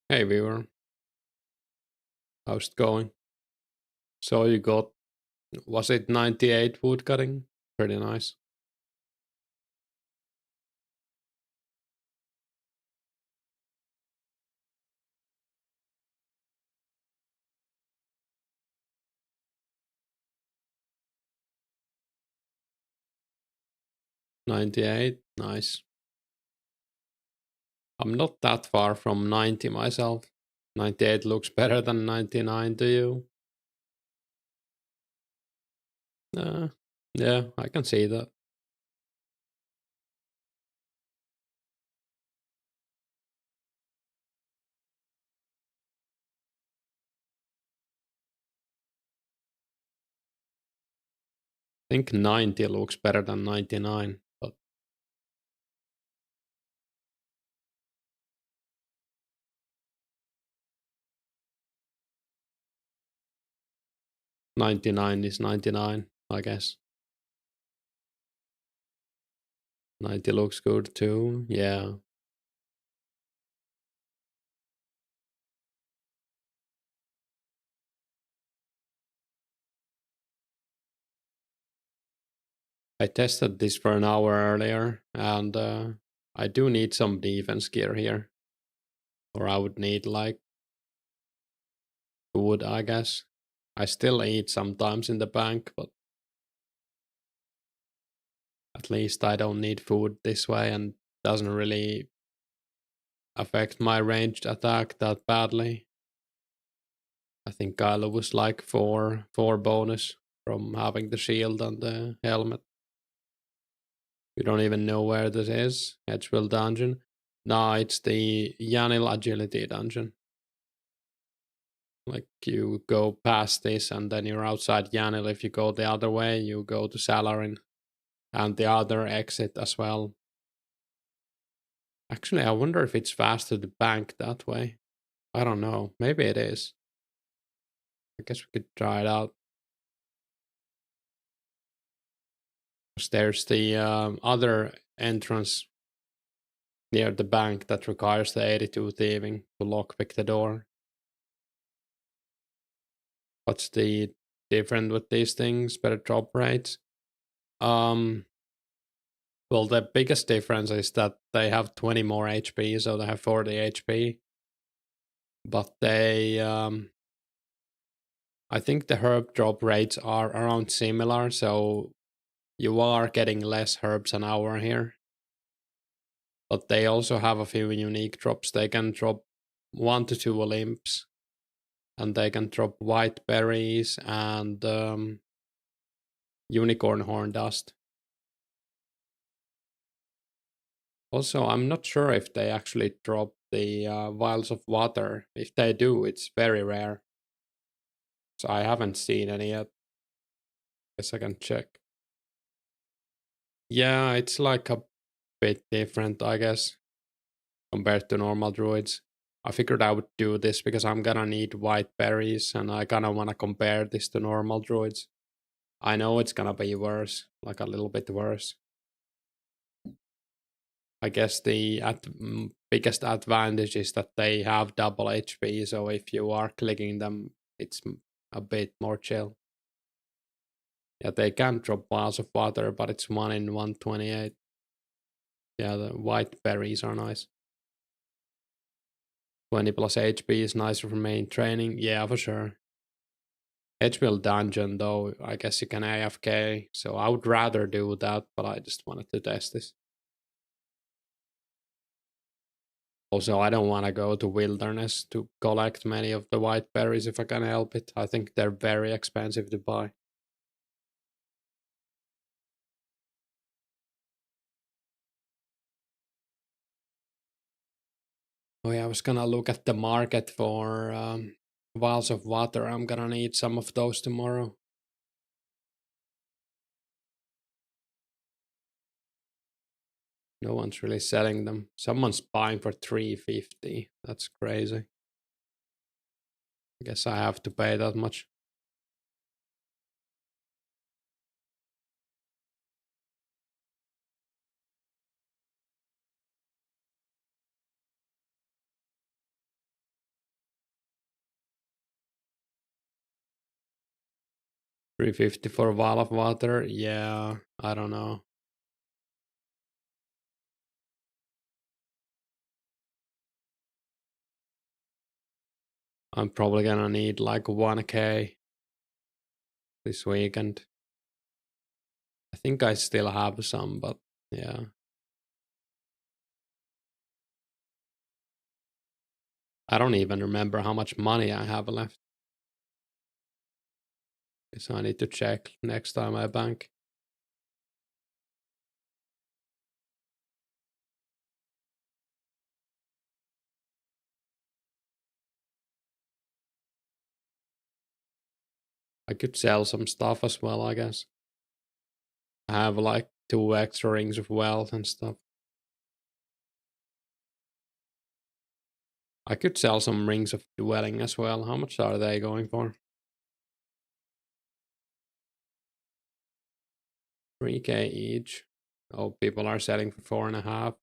Hey viewer, how's it going? So you got, was it 98 wood cutting? Pretty nice. '98, nice. I'm not that far from 90 myself. 98 looks better than 99 to you. Uh, yeah, I can see that. 'Think 90 looks better than 99, but 99 is 99, I guess. 90 looks good too, yeah. I tested this for an hour earlier, and I do need some defense gear here. Or I would need like food, I guess. I still eat sometimes in the bank, but at least I don't need food this way and doesn't really affect my ranged attack that badly. I think I lose like four bonus from having the shield and the helmet. We don't even know where this is. Edgeville dungeon. No, it's the Yanil agility dungeon. Like you go past this and then you're outside Yanil. If you go the other way, you go to Salarin and the other exit as well. Actually, I wonder if it's faster to bank that way. I don't know. Maybe it is. I guess we could try it out. 'Cause there's the other entrance near the bank that requires the 82 thieving to lockpick the door. What's the different with these things? Better drop rates? Um, well, the biggest difference is that they have 20 more HP, so they have 40 HP. But I think the herb drop rates are around similar, so you are getting less herbs an hour here. But they also have a few unique drops. They can drop 1 to 2 Olymps, and they can drop white berries and unicorn horn dust. Also, I'm not sure if they actually drop the vials of water. If they do, it's very rare. So I haven't seen any yet. Guess I can check. Yeah, it's like a bit different, I guess, compared to normal druids. I figured I would do this because I'm gonna need white berries and I kinda wanna compare this to normal druids. I know it's gonna be worse, like a little bit worse. I guess the biggest advantage is that they have double HP, so if you are clicking them, it's a bit more chill. Yeah, they can drop vials of water, but it's 1 in 128. Yeah, the white berries are nice. 20 plus HP is nicer for main training. Yeah, for sure. Edgeville dungeon, though, I guess you can AFK, so I would rather do that, but I just wanted to test this. Also, I don't want to go to wilderness to collect many of the white berries if I can help it. I think they're very expensive to buy. Oh yeah, I was gonna look at the market for vials of water. I'm gonna need some of those tomorrow. No one's really selling them. Someone's buying for 350. That's crazy. I guess I have to pay that much. 350 for a vial of water. Yeah, I don't know. I'm probably gonna need like 1k this weekend. I think I still have some, but yeah. I don't even remember how much money I have left. So I need to check next time I bank. I could sell some stuff as well, I guess. I have like 2 extra rings of wealth and stuff. I could sell some rings of dwelling as well. How much are they going for? 3k each. Oh, people are selling for 4.5.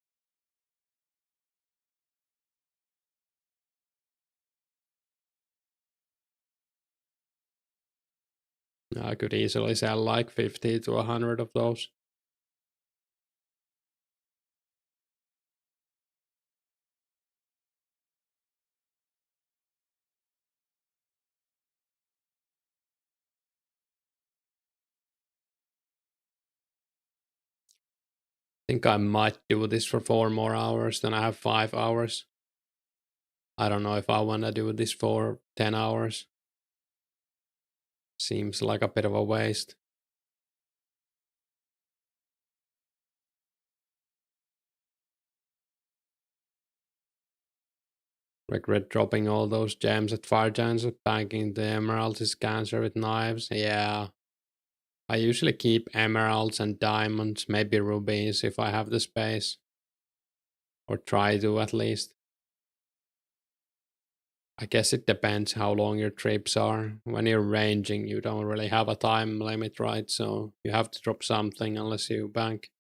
I could easily sell like 50 to 100 of those. I think I might do this for 4 more hours, then I have 5 hours. I don't know if I want to do this for 10 hours. Seems like a bit of a waste. Regret dropping all those gems at Fire Giants, banking the emeralds is cancer with knives. Yeah. I usually keep emeralds and diamonds, maybe rubies if I have the space. Or try to at least. I guess it depends how long your trips are. When you're ranging, you don't really have a time limit, right? So you have to drop something unless you bank.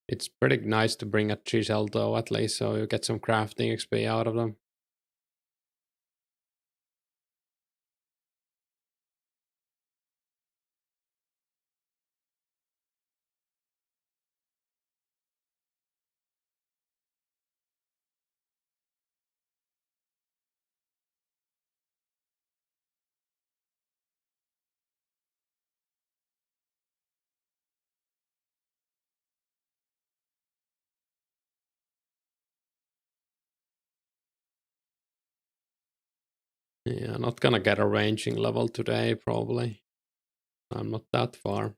It's pretty nice to bring a chisel though, at least, so you get some crafting XP out of them. Yeah, not gonna get a ranging level today, probably. I'm not that far.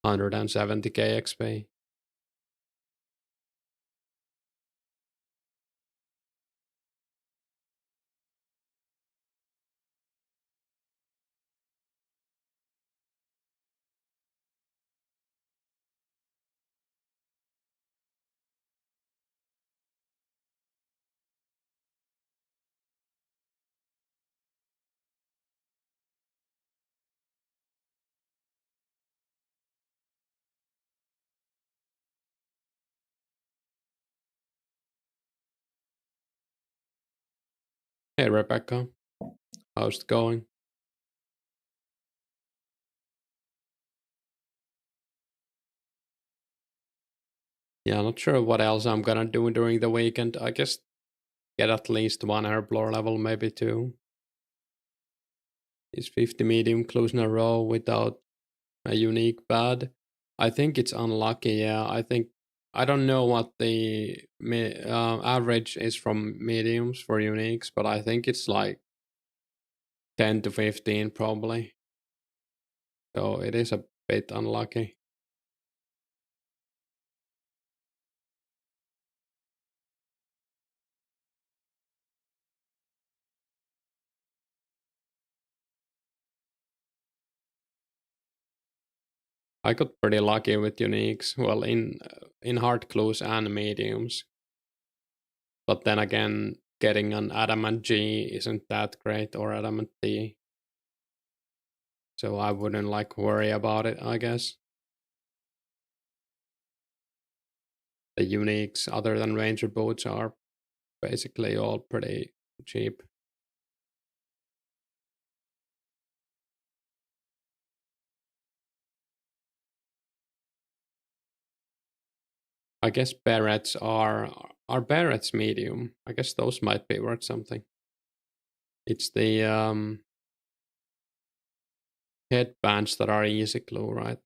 170k XP. Hey Rebecca, how's it going? Yeah, not sure what else I'm gonna do during the weekend. I guess get at least 1 herblore level, maybe 2. Is 50 medium clues in a row without a unique bad? I think it's unlucky, yeah. I don't know what the average is from mediums for uniques, but I think it's like 10 to 15 probably. So it is a bit unlucky. I got pretty lucky with uniques, well, in hard clues and mediums. But then again, getting an adamant G isn't that great, or adamant D. So I wouldn't like worry about it, I guess. The uniques other than ranger boots are basically all pretty cheap. I guess barrettes are barrettes medium. I guess those might be worth something. It's the headbands that are easy glue, right?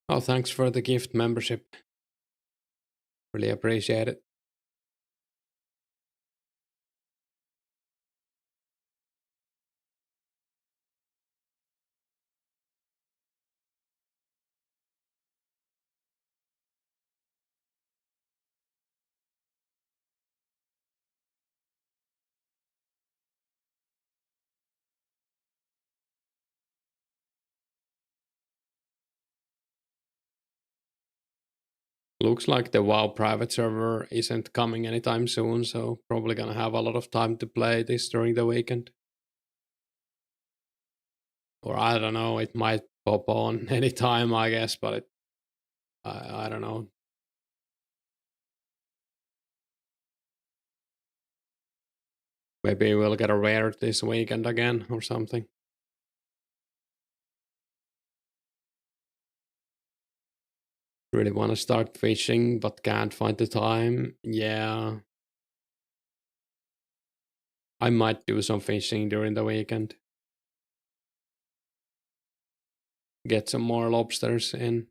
Oh, thanks for the gift membership. Really appreciate it. Looks like the WoW private server isn't coming anytime soon, so probably gonna have a lot of time to play this during the weekend. Or I don't know, it might pop on anytime, I guess, but I don't know. Maybe we'll get a rare this weekend again or something. Really want to start fishing, but can't find the time. Yeah, I might do some fishing during the weekend. Get some more lobsters in.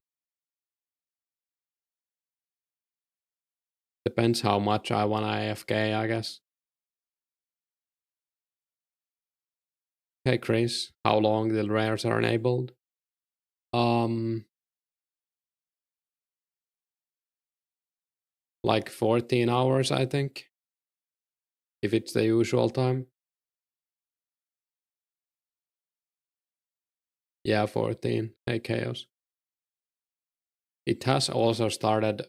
Depends how much I want AFK, I guess. Hey Chris, how long the rares are enabled? Um, like 14 hours, I think. If it's the usual time. Yeah, 14. Hey Chaos. It has also started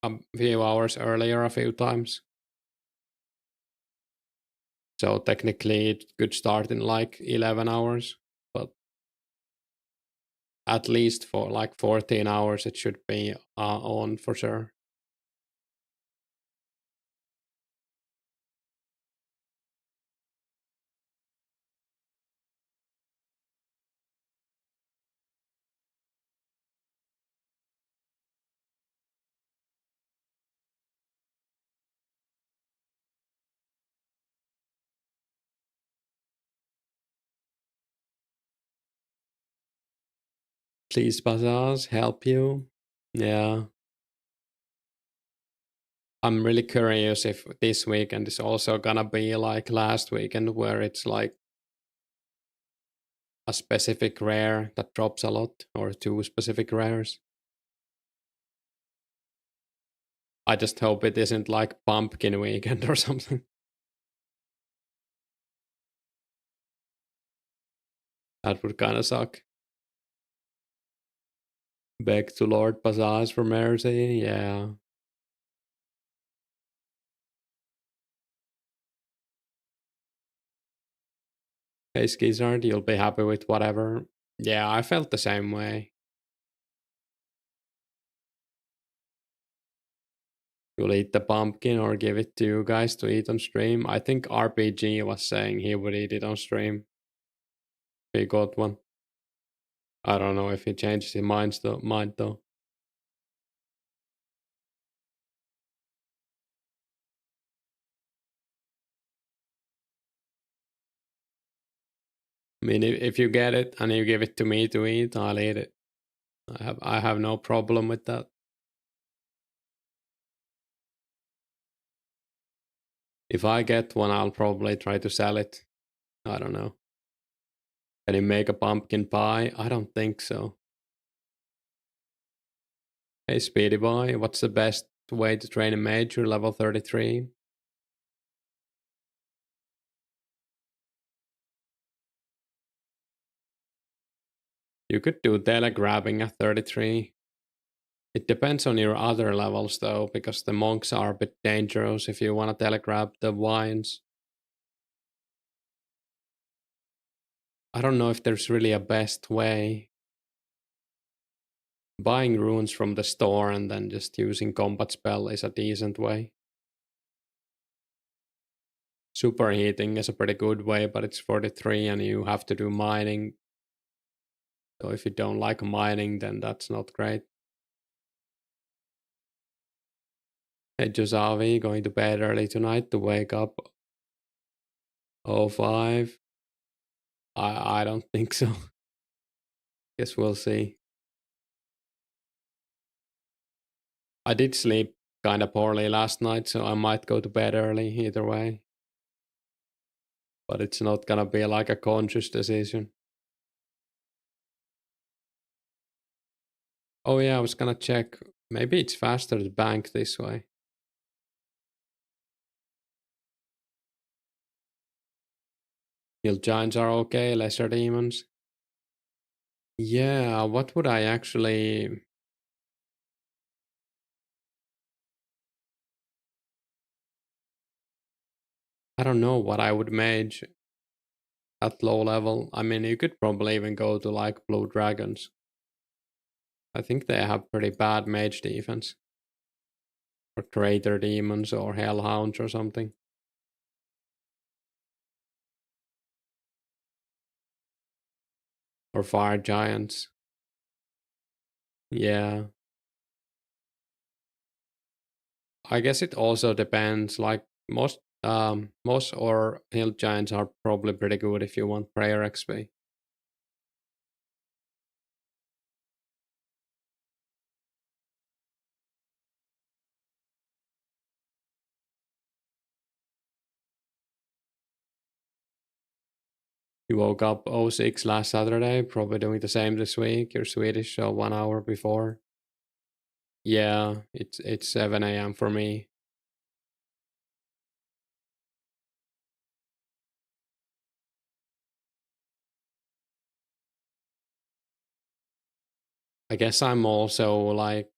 a few hours earlier a few times. So technically it could start in like 11 hours, but at least for like 14 hours it should be on for sure. Please Bazaars help you. Yeah. I'm really curious if this weekend is also gonna be like last weekend where it's like a specific rare that drops a lot or two specific rares. I just hope it isn't like pumpkin weekend or something. That would kind of suck. Beg to Lord Bazaars for mercy. Yeah. Hey Skizard, you'll be happy with whatever. Yeah, I felt the same way. You'll eat the pumpkin or give it to you guys to eat on stream. I think RPG was saying he would eat it on stream. He got one. I don't know if he changed his mind though. I mean, if you get it and you give it to me to eat, I'll eat it. I have no problem with that. If I get one, I'll probably try to sell it. I don't know. Can you make a pumpkin pie? I don't think so. Hey, Speedy Boy, what's the best way to train a mage? You're level 33. You could do telegrabbing at 33. It depends on your other levels though, because the monks are a bit dangerous if you want to telegraph the vines. I don't know if there's really a best way. Buying runes from the store and then just using combat spell is a decent way. Superheating is a pretty good way, but it's 43 and you have to do mining. So if you don't like mining, then that's not great. Hey Josavi, going to bed early tonight to wake up 05. I don't think so. Guess we'll see. I did sleep kind of poorly last night, so I might go to bed early either way. But it's not gonna be like a conscious decision. Oh yeah, I was gonna check. Maybe it's faster to bank this way. Hill giants are okay, lesser demons. Yeah, what would I actually... I don't know what I would mage at low level. I mean, you could probably even go to like blue dragons. I think they have pretty bad mage defense. Or traitor demons or hellhounds or something. Or fire giants. Yeah. I guess it also depends. Like most or hill giants are probably pretty good if you want prayer XP. You woke up 06 last Saturday, probably doing the same this week. You're Swedish, so 1 hour before. Yeah, it's 7 a.m. for me. I guess I'm also like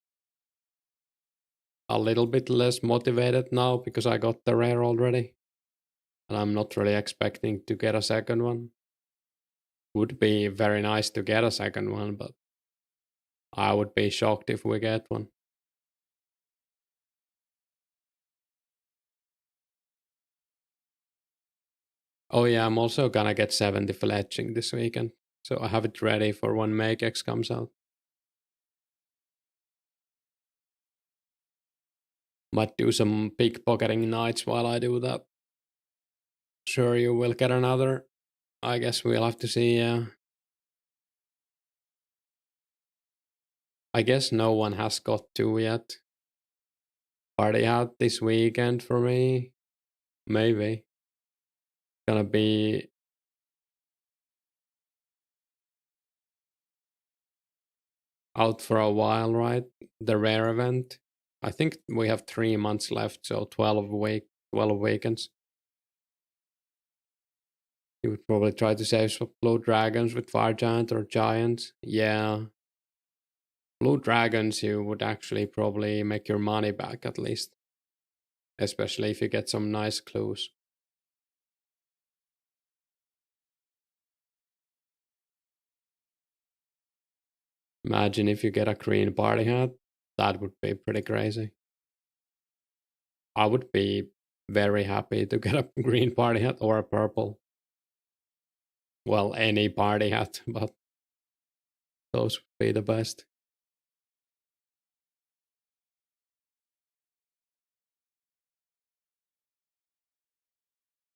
a little bit less motivated now because I got the rare already. And I'm not really expecting to get a second one. Would be very nice to get a second one, but I would be shocked if we get one. Oh yeah, I'm also gonna get 70 fletching this weekend. So I have it ready for when Makex comes out. Might do some pickpocketing nights while I do that. Sure you will get another. I guess we'll have to see, yeah. I guess no one has got two yet. Party hat this weekend for me. Maybe. Gonna be out for a while, right? The rare event. I think we have 3 months left, so 12 weekends. You would probably try to save some blue dragons with fire giant or giants. Yeah. Blue dragons, you would actually probably make your money back at least. Especially if you get some nice clues. Imagine if you get a green party hat. That would be pretty crazy. I would be very happy to get a green party hat or a purple. Well, any party hat, but those would be the best.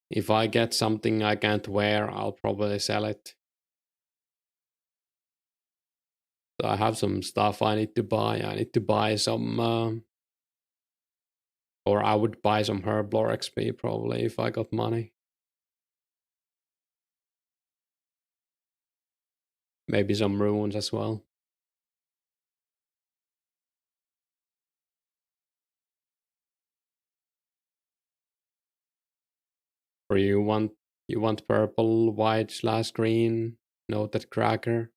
If I get something I can't wear, I'll probably sell it. So I have some stuff I need to buy. I need to buy some, or I would buy some Herblore XP probably if I got money. Maybe some runes as well. Or you want purple, white slash green, noted cracker.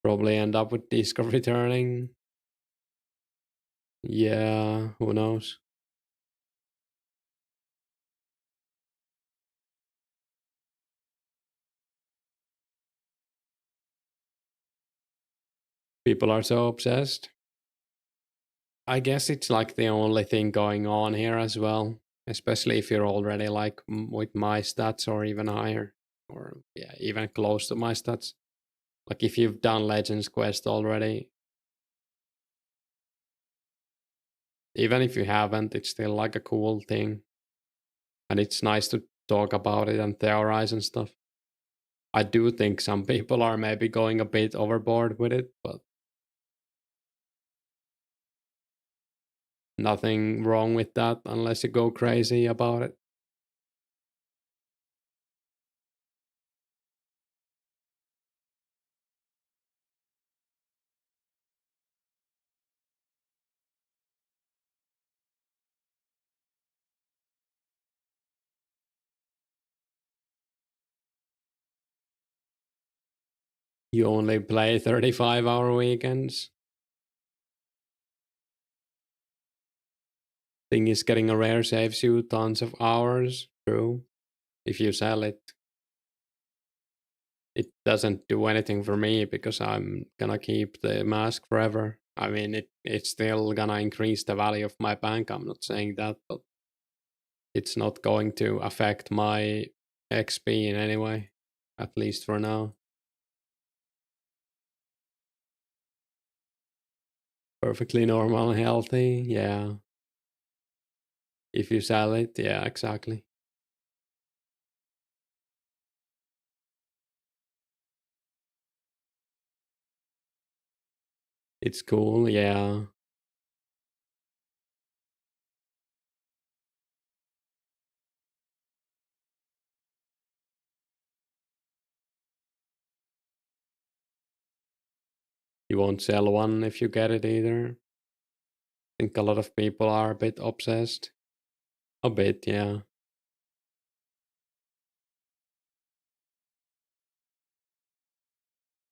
Probably end up with discovery turning. Yeah, who knows? People are so obsessed. I guess it's like the only thing going on here as well, especially if you're already like with my stats or even higher, or yeah, even close to my stats. Like if you've done Legends Quest already, even if you haven't, it's still like a cool thing, and it's nice to talk about it and theorize and stuff. I do think some people are maybe going a bit overboard with it, but nothing wrong with that unless you go crazy about it. You only play 35-hour weekends. Thing is, getting a rare saves you tons of hours. True. If you sell it, it doesn't do anything for me because I'm gonna keep the mask forever. I mean, it's still gonna increase the value of my bank. I'm not saying that, but it's not going to affect my XP in any way, at least for now. Perfectly normal and healthy, yeah. If you sell it, yeah, exactly. It's cool, yeah. You won't sell one if you get it either. I think a lot of people are a bit obsessed. A bit, yeah.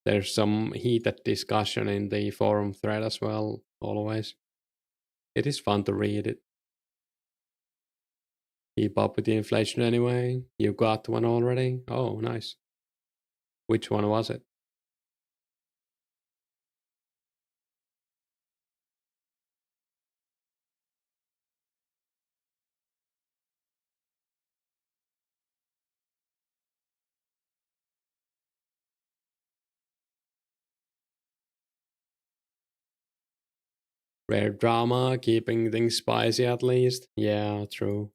There's some heated discussion in the forum thread as well, always. It is fun to read it. Keep up with the inflation anyway. You got one already? Oh, nice. Which one was it? Rare drama, keeping things spicy at least. Yeah, true.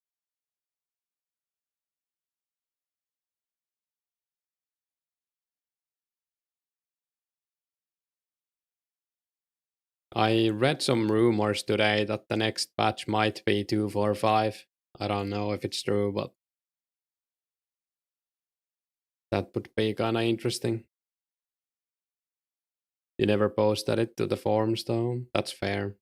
I read some rumors today that the next patch might be 245. I don't know if it's true, but that would be kinda interesting. You never posted it to the forums though. That's fair.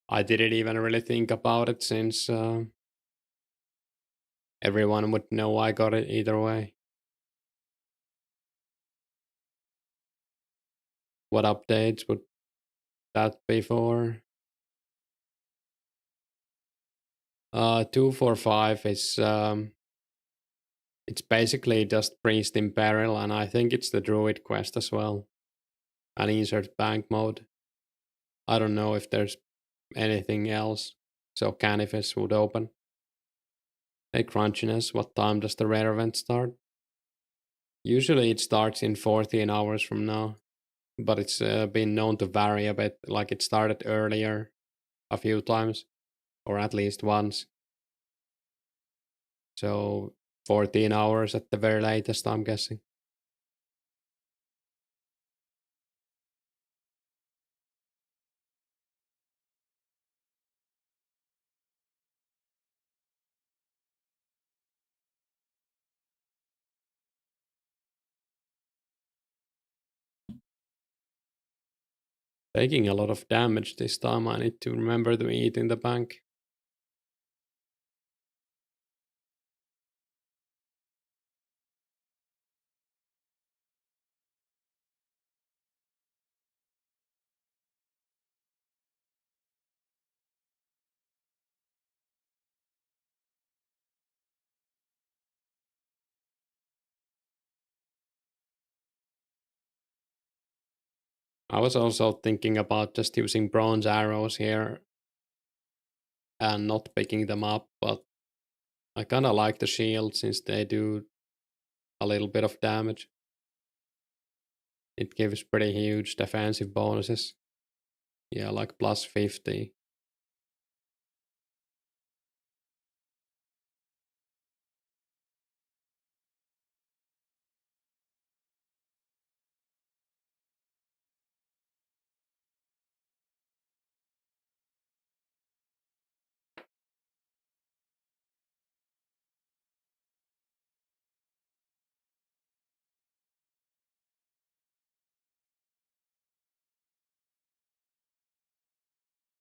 I didn't even really think about it since everyone would know I got it either way. What updates would that be for? 245 is it's basically just Priest in Peril, and I think it's the Druid quest as well. And insert bank mode. I don't know if there's anything else. So Canifis would open. Hey Crunchiness, what time does the rare event start? Usually it starts in 14 hours from now, but it's been known to vary a bit. Like it started earlier a few times, or at least once. So 14 hours at the very latest, I'm guessing. Taking a lot of damage this time. I need to remember to eat in the bank. I was also thinking about just using bronze arrows here and not picking them up, but I kind of like the shield since they do a little bit of damage. It gives pretty huge defensive bonuses. Yeah, like plus 50.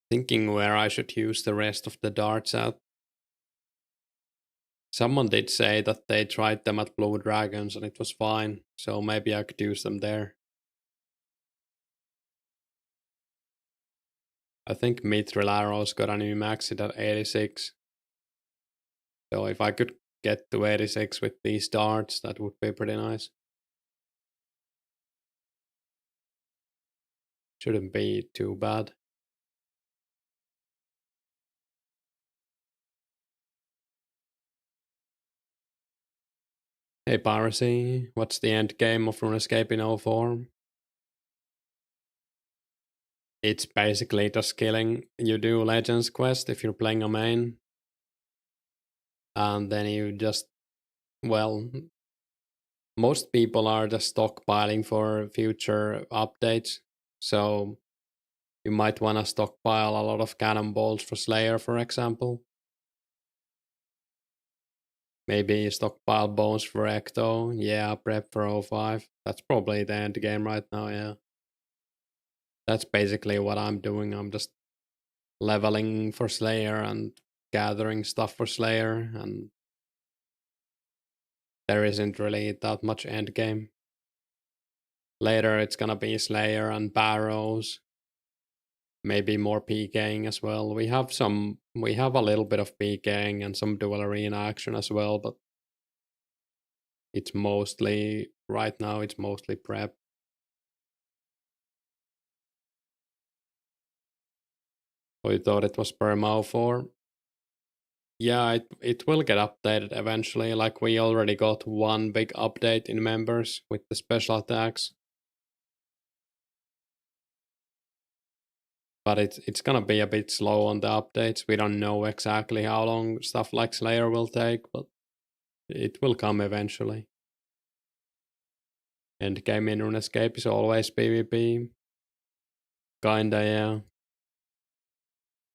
Thinking where I should use the rest of the darts at. Someone did say that they tried them at Blue Dragons and it was fine, so maybe I could use them there. I think Mithril Arrows got a new max hit at 86. So if I could get to 86 with these darts, that would be pretty nice. Shouldn't be too bad. Hey Piracy, what's the end game of Runescape in 04? It's basically just killing. You do Legends quest if you're playing a main. And then you just, well, most people are just stockpiling for future updates. So you might want to stockpile a lot of cannonballs for Slayer, for example. Maybe stockpile bones for Ecto. Yeah, prep for 05. That's probably the end game right now, yeah. That's basically what I'm doing. I'm just leveling for Slayer and gathering stuff for Slayer, and there isn't really that much end game. Later it's gonna be Slayer and Barrows. Maybe more PKing as well. We have a little bit of PKing and some dual arena action as well, but it's mostly right now it's mostly prep. Oh, you thought it was Perma 04? Yeah, it will get updated eventually. Like we already got one big update in members with the special attacks. But it's gonna be a bit slow on the updates. We don't know exactly how long stuff like Slayer will take, but it will come eventually. Endgame in Runescape is always PvP. Kinda, yeah.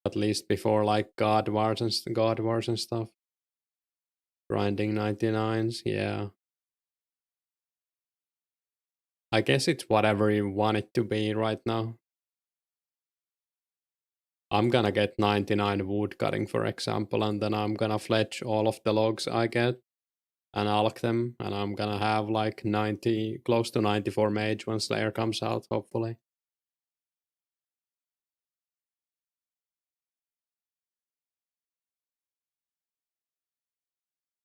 At least before like God Wars and stuff. Grinding 99s, yeah. I guess it's whatever you want it to be right now. I'm gonna get 99 wood cutting, for example, and then I'm gonna fletch all of the logs I get and alch them, and I'm gonna have like 90, close to 94 mage when Slayer comes out, hopefully.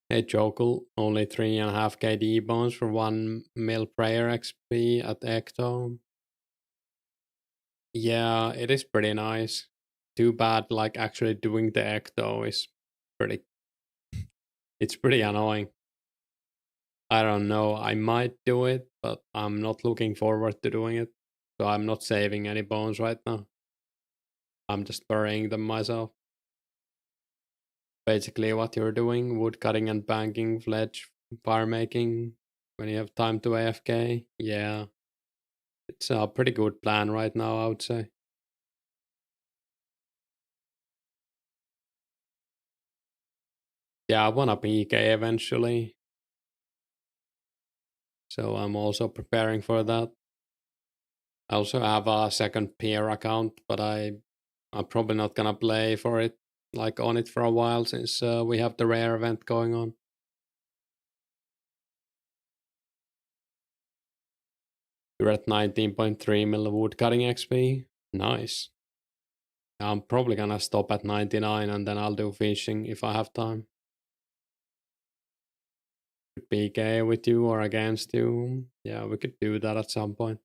Hey Jokel, only 3.5 KD bones for 1 mil prayer XP at Ecto. Yeah, it is pretty nice. Too bad, like actually doing the Ecto is pretty. It's pretty annoying. I don't know. I might do it, but I'm not looking forward to doing it. So I'm not saving any bones right now. I'm just burying them myself. Basically, what you're doing: wood cutting and banking, fledge, fire making. When you have time to AFK, yeah, it's a pretty good plan right now, I would say. Yeah, I wanna PK eventually, so I'm also preparing for that. I also have a second peer account, but I'm probably not gonna play for it, like on it for a while, since we have the rare event going on. You're at 19.3 mil wood cutting XP. Nice. I'm probably gonna stop at 99 and then I'll do fishing if I have time. PK with you or against you. Yeah, we could do that at some point.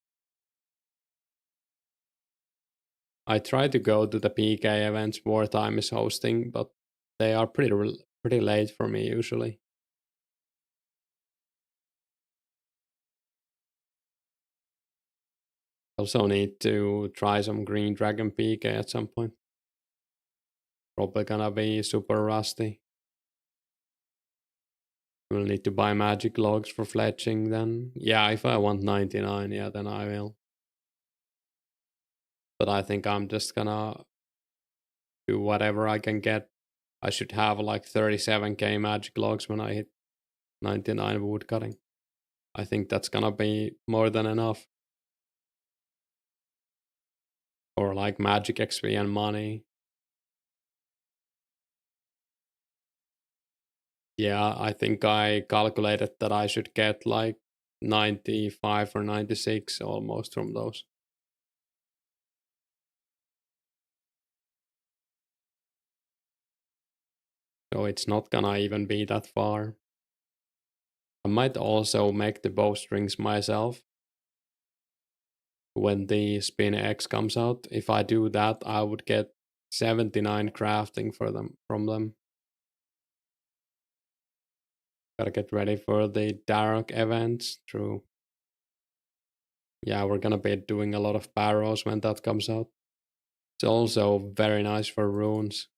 I try to go to the PK events Wartime is hosting, but they are pretty late for me usually. Also need to try some Green Dragon PK at some point. Probably gonna be super rusty. We'll need to buy magic logs for fletching then. Yeah, if I want 99, yeah, then I will. But I think I'm just gonna do whatever I can get. I should have like 37k magic logs when I hit 99 woodcutting. I think that's gonna be more than enough. Or like magic XP and money. Yeah, I think I calculated that I should get like 95 or 96 almost from those. So it's not gonna even be that far. I might also make the bowstrings myself when the Spin X comes out. If I do that, I would get 79 crafting for them from them. Gotta get ready for the Darok events. True. Yeah, we're gonna be doing a lot of barrows when that comes out. It's also very nice for runes.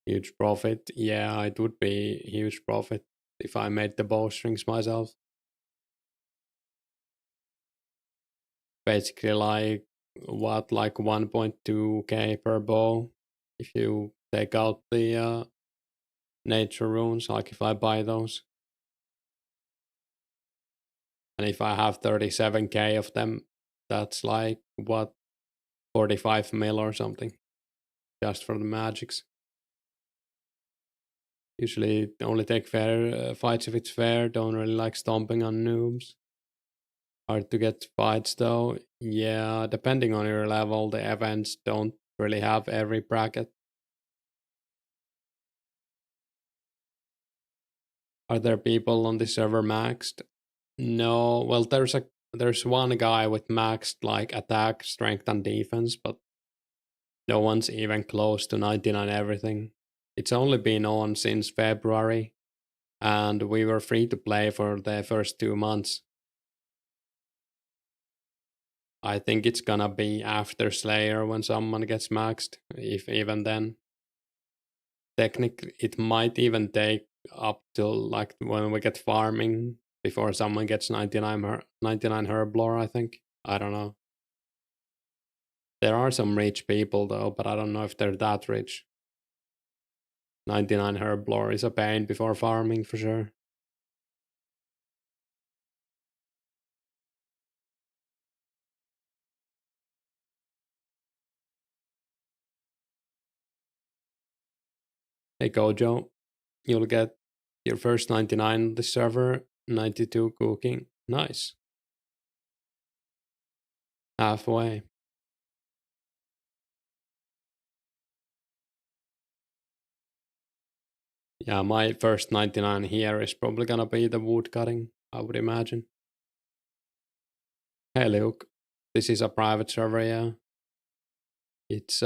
Huge profit. Yeah, it would be huge profit if I made the bowstrings myself. Basically like 1.2k per bow if you take out the nature runes, like if I buy those. And if I have 37k of them, that's like 45 mil or something, just for the magics. Usually only take fair fights if it's fair, don't really like stomping on noobs. Hard to get fights though. Yeah, depending on your level, the events don't really have every bracket. Are there people on the server maxed? No, well there's one guy with maxed like attack, strength and defense, but no one's even close to 99 everything. It's only been on since February and we were free to play for the first 2 months. I think it's gonna be after Slayer when someone gets maxed, if even then. Technically, it might even take up till like when we get farming before someone gets 99 herblore, I think. I don't know. There are some rich people though, but I don't know if they're that rich. 99 herblore is a pain before farming for sure. Hey Gojo, you'll get your first 99 on the server, 92 cooking. Nice. Halfway. Yeah, my first 99 here is probably gonna be the wood cutting, I would imagine. Hey Luke, this is a private server, yeah. It's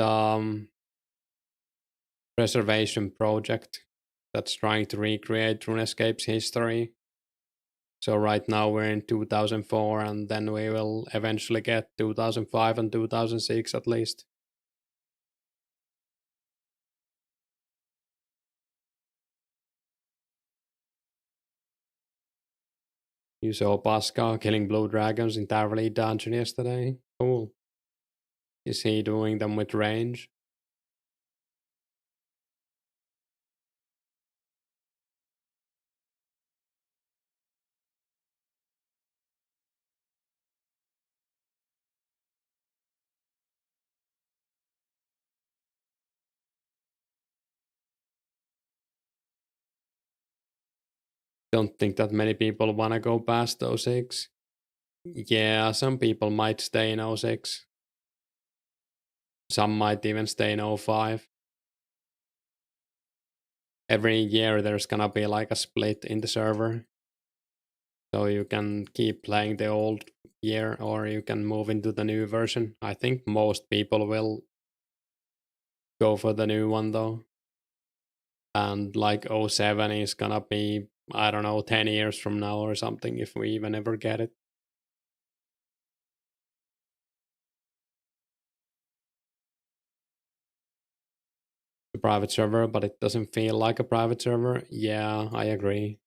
preservation project that's trying to recreate Runescape's history. So right now we're in 2004 and then we will eventually get 2005 and 2006 at least. You saw Pascal killing blue dragons in Tarvely Dungeon yesterday. Cool. Is he doing them with range? Don't think that many people want to go past 06. Yeah, some people might stay in 06. Some might even stay in 05. Every year there's gonna be like a split in the server. So you can keep playing the old year, or you can move into the new version. I think most people will go for the new one though. And like '07 is gonna be, I don't know, 10 years from now or something, if we even ever get it. The private server, but it doesn't feel like a private server. Yeah, I agree.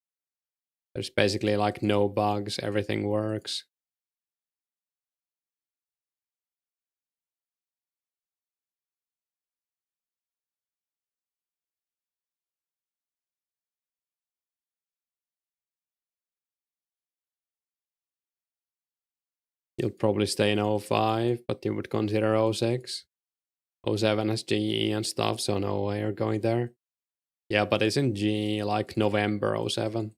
There's basically like no bugs, everything works. You'll probably stay in '05, but you would consider '06. '07 has GE and stuff, so no way you're going there. Yeah, but isn't GE like November '07?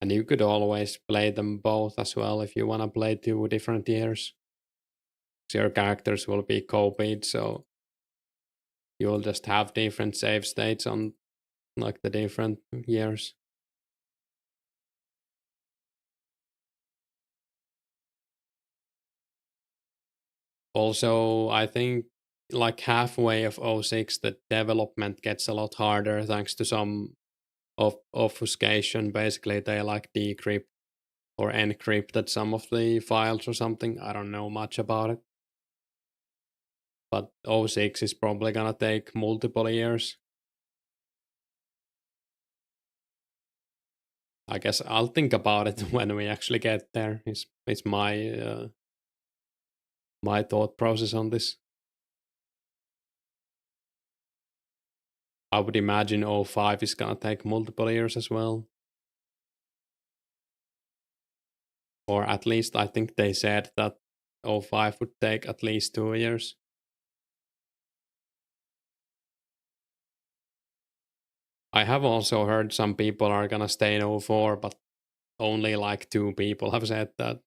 And you could always play them both as well if you want to play 2 different years. So your characters will be copied, so you'll just have different save states on like the different years. Also, I think like halfway of '06, the development gets a lot harder thanks to some of obfuscation. Basically, they like decrypt or encrypted some of the files or something. I don't know much about it. But '06 is probably gonna take multiple years. I guess I'll think about it when we actually get there. Is my thought process on this. I would imagine '05 is gonna take multiple years as well. Or at least I think they said that '05 would take at least 2 years. I have also heard some people are gonna stay in '04, but only like 2 people have said that.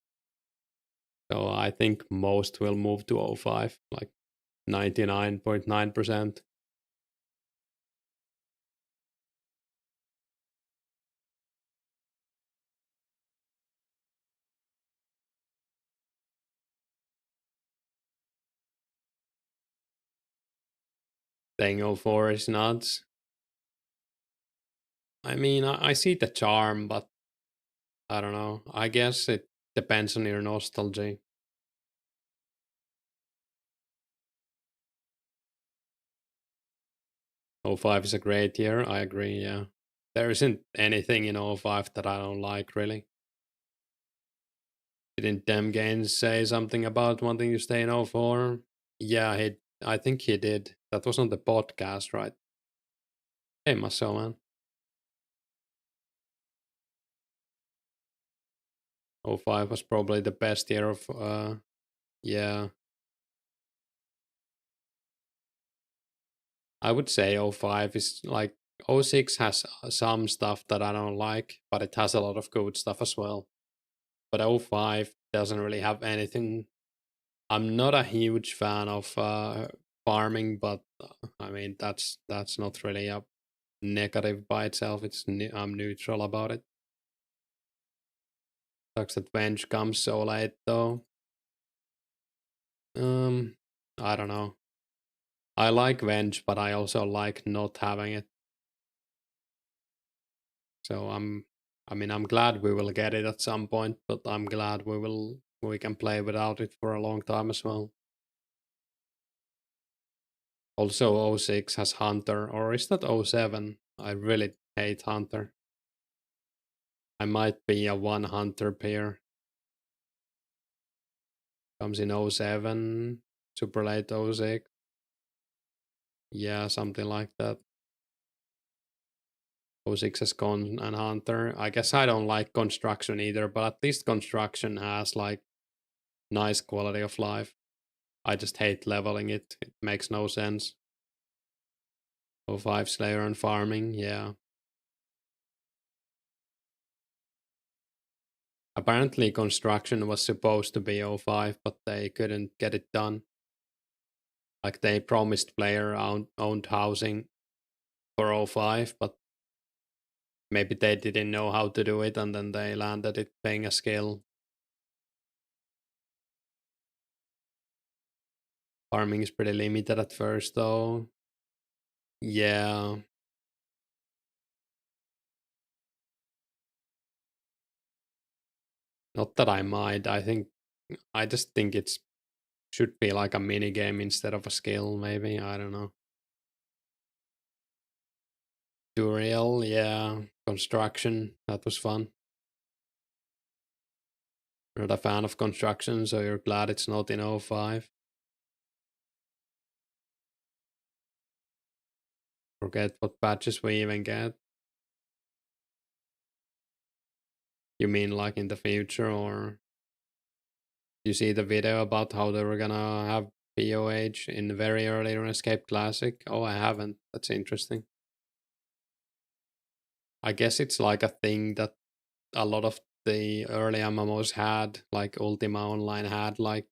So I think most will move to '05, like 99.9%. Staying '04 is nuts. I mean, I see the charm, but I don't know. I guess it depends on your nostalgia. '05 is a great year. I agree. Yeah. There isn't anything in '05 that I don't like, really. Didn't Dem Gaines say something about wanting to stay in '04? Yeah, I think he did. That was on the podcast, right? Hey, Maso, man. '05 was probably the best year of, yeah. I would say '05 is like, '06 has some stuff that I don't like, but it has a lot of good stuff as well. But '05 doesn't really have anything. I'm not a huge fan of farming, but I mean that's not really a negative by itself. I'm neutral about it. Sucks that Venge comes so late though. Um, I don't know. I like Venge, but I also like not having it. So I mean, I'm glad we will get it at some point, but I'm glad we can play without it for a long time as well. Also, '06 has Hunter, or is that '07? I really hate Hunter. I might be a one Hunter pair. Comes in '07, super late '06. Yeah, something like that. '06 has Con and Hunter. I guess I don't like construction either, but at least construction has like nice quality of life. I just hate leveling it. It makes no sense. '05 Slayer and farming, yeah. Apparently construction was supposed to be '05, but they couldn't get it done. Like they promised player owned housing for '05, but maybe they didn't know how to do it and then they landed it paying a skill. Farming is pretty limited at first, though. Yeah. Not that I mind. I just think it's should be like a mini game instead of a skill, maybe. I don't know. Tutorial, yeah. Construction, that was fun. You're not a fan of construction, so you're glad it's not in 05. Forget what patches we even get. You mean like in the future, or you see the video about how they were gonna have POH in the very early Runescape Classic? Oh, I haven't. That's interesting. I guess it's like a thing that a lot of the early MMOs had, like Ultima Online had, like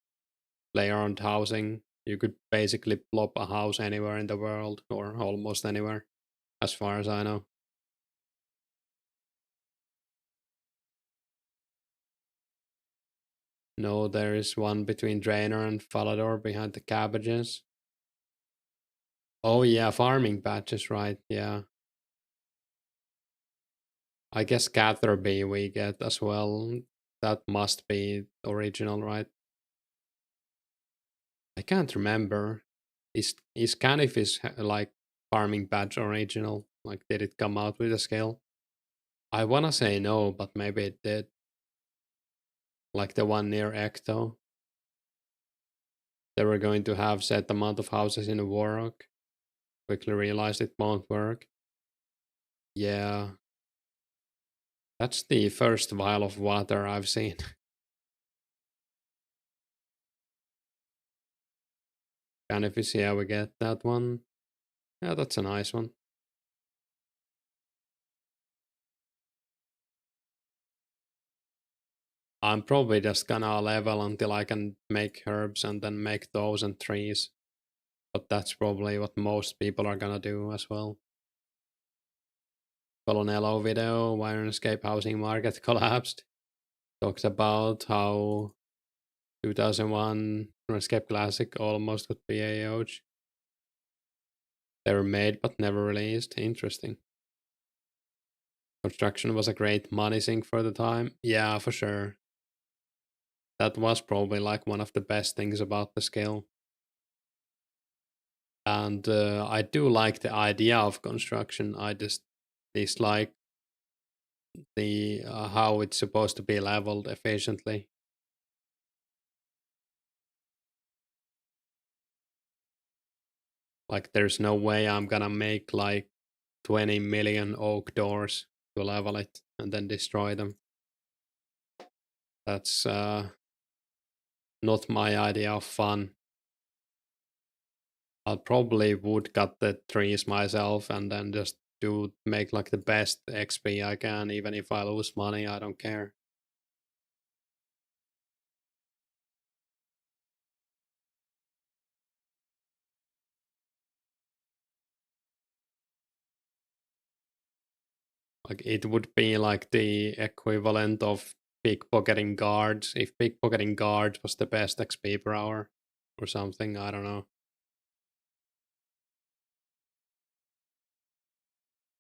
player-owned housing. You could basically plop a house anywhere in the world, or almost anywhere, as far as I know. No, there is one between Draenor and Falador behind the cabbages. Oh yeah, farming patches, right? Yeah. I guess Catherby we get as well. That must be original, right? I can't remember. Is Canifis like farming patch original? Like, did it come out with a skill? I wanna say no, but maybe it did. Like the one near Ecto. They were going to have set amount of houses in a Warrock. Quickly realized it won't work. Yeah. That's the first vial of water I've seen. Canifis, yeah, we get that one. Yeah, that's a nice one. I'm probably just gonna level until I can make herbs and then make those and trees. But that's probably what most people are gonna do as well. Colonello video, why Runescape housing market collapsed. Talks about how 2001 Runescape Classic almost got PAO'd. They were made but never released. Interesting. Construction was a great money sink for the time. Yeah, for sure. That was probably like one of the best things about the skill. And I do like the idea of construction. I just dislike the how it's supposed to be leveled efficiently. Like, there's no way I'm gonna make like 20 million oak doors to level it and then destroy them. That's not my idea of fun. I probably would cut the trees myself and then just make like the best XP I can, even if I lose money, I don't care. Like, it would be like the equivalent of pickpocketing guards. If pickpocketing guards was the best XP per hour or something, I don't know.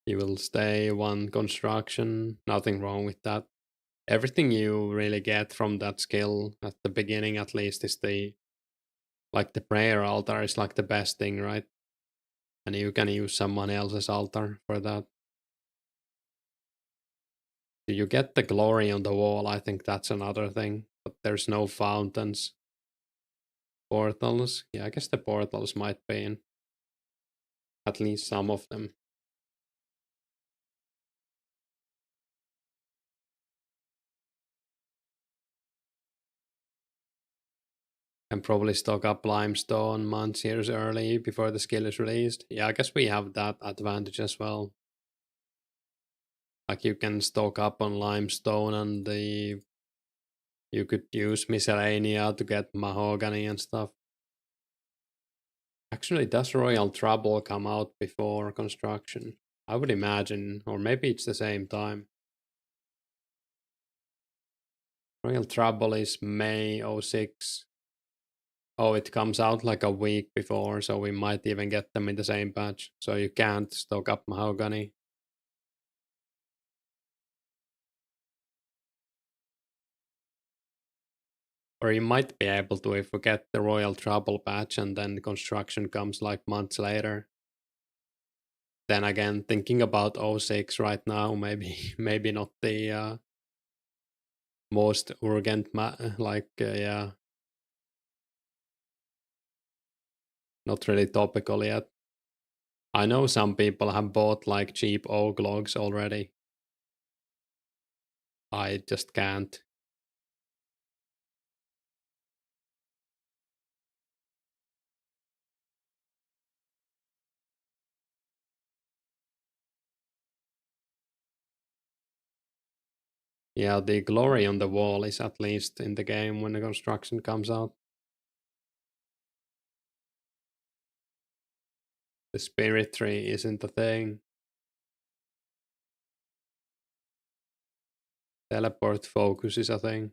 You will stay one construction, nothing wrong with that. Everything you really get from that skill at the beginning, at least, is the prayer altar is like the best thing, right? And you can use someone else's altar for that. Do you get the glory on the wall? I think that's another thing. But there's no fountains. Portals? Yeah, I guess the portals might be in. At least some of them. And probably stock up limestone months, years early before the skill is released. Yeah, I guess we have that advantage as well. Like, you can stock up on limestone and you could use miscellanea to get mahogany and stuff. Actually, does Royal Trouble come out before construction? I would imagine, or maybe it's the same time. Royal Trouble is May 06. Oh, it comes out like a week before, so we might even get them in the same batch. So you can't stock up mahogany. Or you might be able to if we get the Royal Trouble patch and then construction comes like months later. Then again, thinking about '06 right now, maybe maybe not the most urgent, yeah, not really topical yet. I know some people have bought like cheap oak logs already. I just can't. Yeah, the glory on the wall is at least in the game when the construction comes out. The spirit tree isn't a thing. Teleport focus is a thing.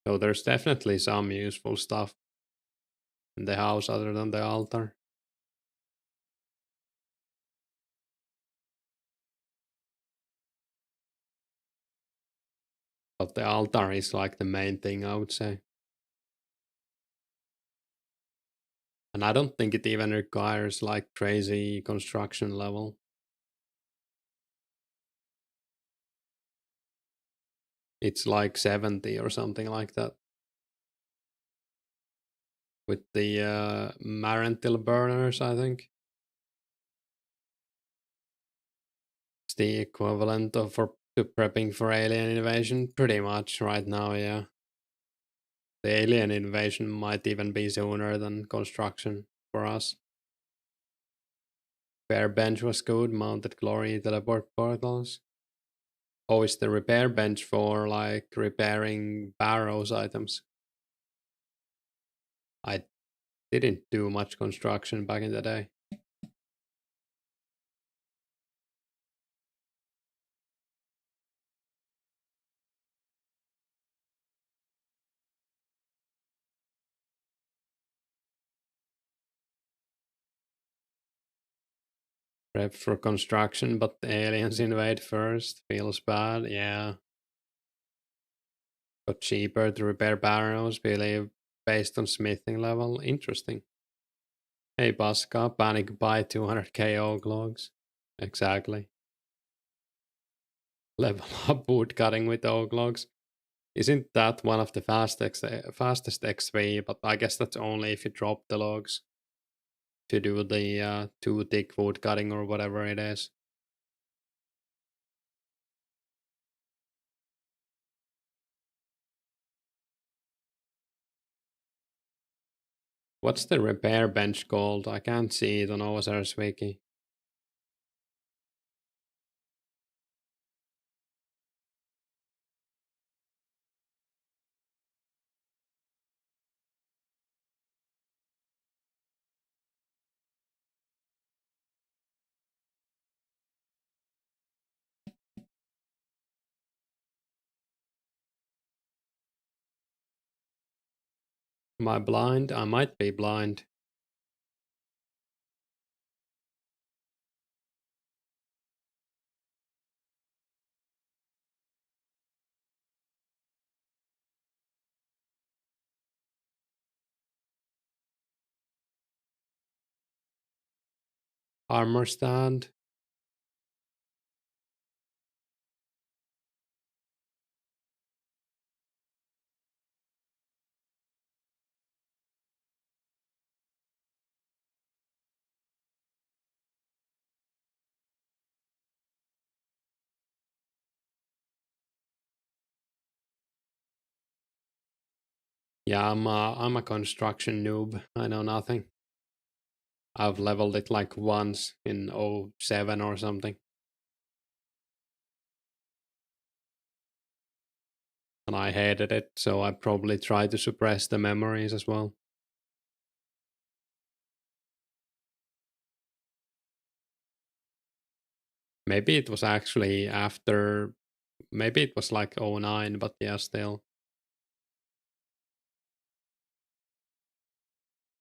So there's definitely some useful stuff in the house other than the altar. But the altar is like the main thing, I would say. And I don't think it even requires like crazy construction level. It's like 70 or something like that. With the Marentil burners, I think. It's the equivalent of for to prepping for alien invasion, pretty much right now, yeah. The alien invasion might even be sooner than construction for us. Repair bench was good, mounted glory teleport portals. Oh, is the repair bench for like repairing barrows items? I didn't do much construction back in the day. Prep for construction, but the aliens invade first. Feels bad, yeah. Got cheaper to repair barrows, believe, based on smithing level. Interesting. Hey, Baska, panic buy 200k oak logs. Exactly. Level up wood cutting with oak logs. Isn't that one of the fastest XP? But I guess that's only if you drop the logs to do the too thick wood cutting or whatever it is. What's the repair bench called? I can't see it on OSR's wiki. Am I blind? I might be blind. Armor stand. Yeah, I'm a construction noob. I know nothing. I've leveled it like once in '07 or something. And I hated it, so I probably try to suppress the memories as well. Maybe it was actually after, maybe it was like '09, but yeah, still.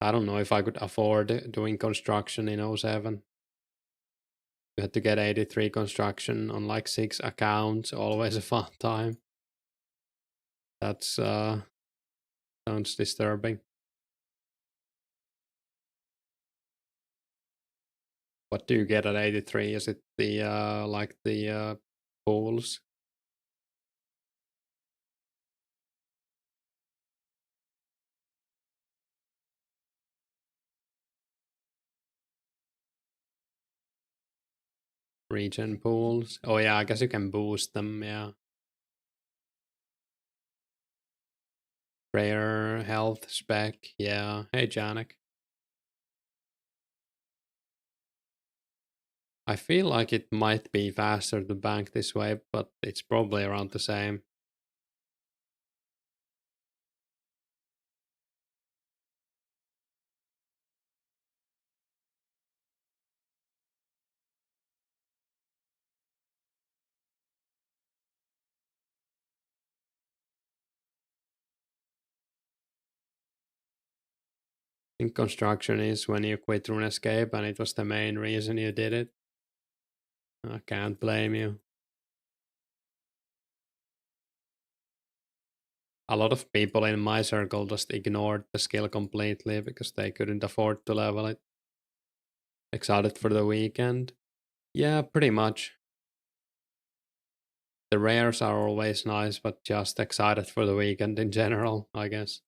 I don't know if I could afford doing construction in '07. You had to get 83 construction on like 6 accounts, always a fun time. That's sounds disturbing. What do you get at 83? Is it the like the pools? Regen pools? Oh yeah, I guess you can boost them, yeah. Rare health spec, yeah. Hey Janik. I feel like it might be faster to bank this way, but it's probably around the same. I think construction is when you quit Runescape and it was the main reason you did it. I can't blame you. A lot of people in my circle just ignored the skill completely because they couldn't afford to level it. Excited for the weekend? Yeah, pretty much. The rares are always nice, but just excited for the weekend in general, I guess.